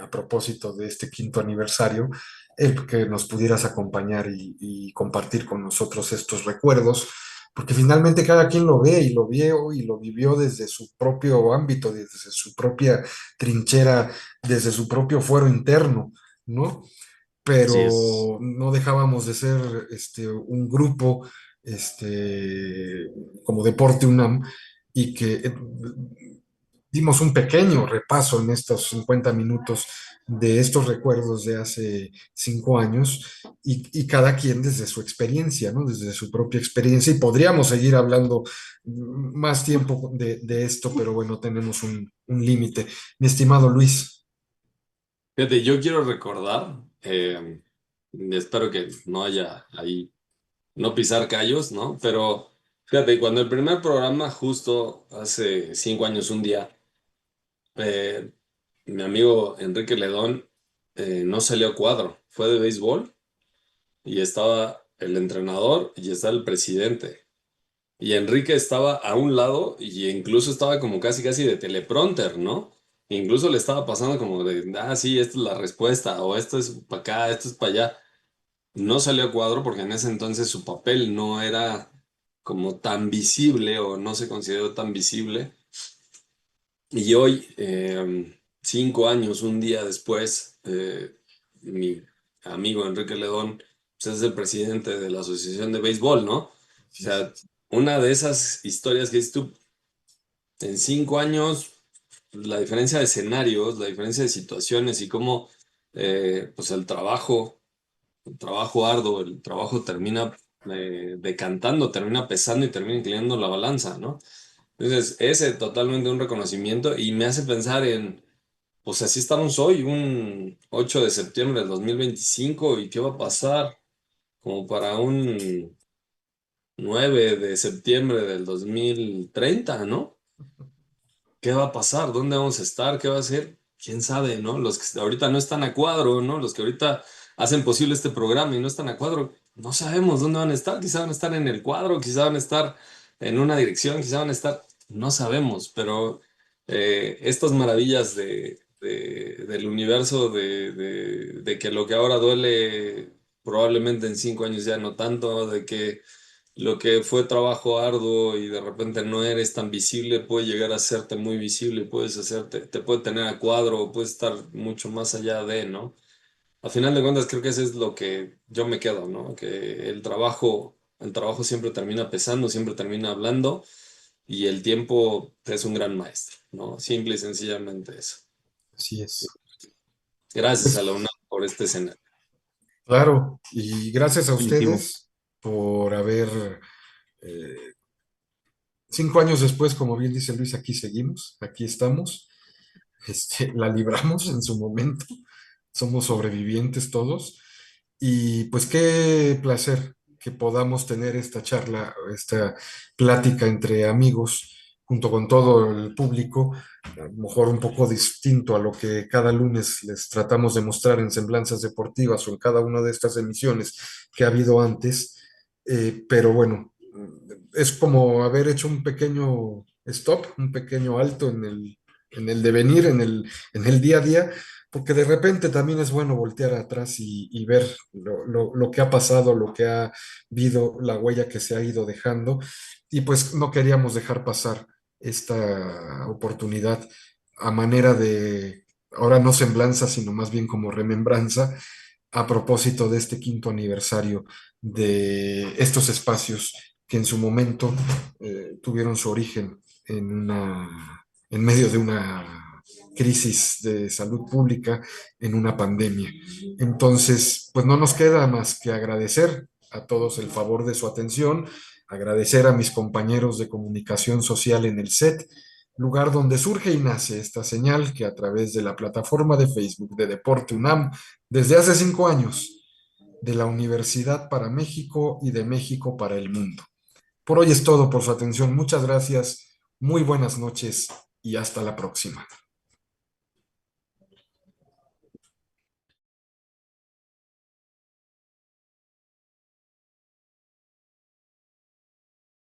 a propósito de este 5.º aniversario, el que nos pudieras acompañar y compartir con nosotros estos recuerdos, porque finalmente cada quien lo ve y lo vio y lo vivió desde su propio ámbito, desde su propia trinchera, desde su propio fuero interno, ¿no? Así es. Pero no dejábamos de ser un grupo como Deporte UNAM y que dimos un pequeño repaso en estos 50 minutos de estos recuerdos de hace 5 años y cada quien desde su experiencia, ¿no? Desde su propia experiencia y podríamos seguir hablando más tiempo de esto, pero bueno, tenemos un límite. Mi estimado Luis. Fíjate, yo quiero recordar, espero que no haya ahí, no pisar callos, ¿no? Pero fíjate, cuando el primer programa, justo hace 5 años, un día, eh, mi amigo Enrique Ledón no salió a cuadro, fue de béisbol y estaba el entrenador y estaba el presidente. y Enrique estaba a un lado y incluso estaba como casi casi de teleprompter, ¿no? Incluso le estaba pasando como de, ah, sí, esta es la respuesta, o esto es para acá, esto es para allá. No salió a cuadro porque en ese entonces su papel no era como tan visible o no se consideró tan visible. Y hoy, 5 años, un día después, mi amigo Enrique Ledón pues es el presidente de la Asociación de Béisbol, ¿no? O Así es. sea, una de esas historias que dices tú, en 5 años, la diferencia de escenarios, la diferencia de situaciones y cómo pues el trabajo arduo, el trabajo termina decantando, termina pesando y termina inclinando la balanza, ¿no? Entonces, ese totalmente un reconocimiento y me hace pensar en, pues así estamos hoy, un 8 de septiembre del 2025 y qué va a pasar como para un 9 de septiembre del 2030, ¿no? ¿Qué va a pasar? ¿Dónde vamos a estar? ¿Qué va a ser? ¿Quién sabe, no? Los que ahorita no están a cuadro, ¿no? Los que ahorita hacen posible este programa y no están a cuadro, no sabemos dónde van a estar. Quizá van a estar en el cuadro, quizá van a estar en una dirección, quizá van a estar, no sabemos, pero estas maravillas del universo, de que lo que ahora duele probablemente en 5 años ya no tanto, de que lo que fue trabajo arduo y de repente no eres tan visible puede llegar a hacerte muy visible, puedes hacerte, te puede tener a cuadro, puedes estar mucho más allá de, ¿no? A final de cuentas creo que eso es lo que yo me quedo, ¿no? Que el trabajo siempre termina pesando, siempre termina hablando y el tiempo es un gran maestro, ¿no? Simple y sencillamente eso. Así es. Gracias a la Pues UNAM por este escenario. claro, y gracias a Definitivo. ustedes por haber, eh, 5 años después, como bien dice Luis, aquí seguimos, aquí estamos, la libramos en su momento, somos sobrevivientes todos, y pues qué placer que podamos tener esta charla, esta plática entre amigos, junto con todo el público, a lo mejor un poco distinto a lo que cada lunes les tratamos de mostrar en Semblanzas Deportivas o en cada una de estas emisiones que ha habido antes, pero bueno, es como haber hecho un pequeño stop, un pequeño alto en el devenir, en el día a día, porque de repente también es bueno voltear atrás y ver lo que ha pasado, lo que ha habido, la huella que se ha ido dejando, y pues no queríamos dejar pasar esta oportunidad a manera de, ahora no semblanza, sino más bien como remembranza, a propósito de este 5.º aniversario de estos espacios que en su momento tuvieron su origen en medio de una crisis de salud pública, en una pandemia. Entonces, pues no nos queda más que agradecer a todos el favor de su atención, agradecer a mis compañeros de comunicación social en el set, lugar donde surge y nace esta señal que a través de la plataforma de Facebook de Deporte UNAM, desde hace 5 años, de la Universidad para México y de México para el mundo. Por hoy es todo por su atención. Muchas gracias, muy buenas noches y hasta la próxima.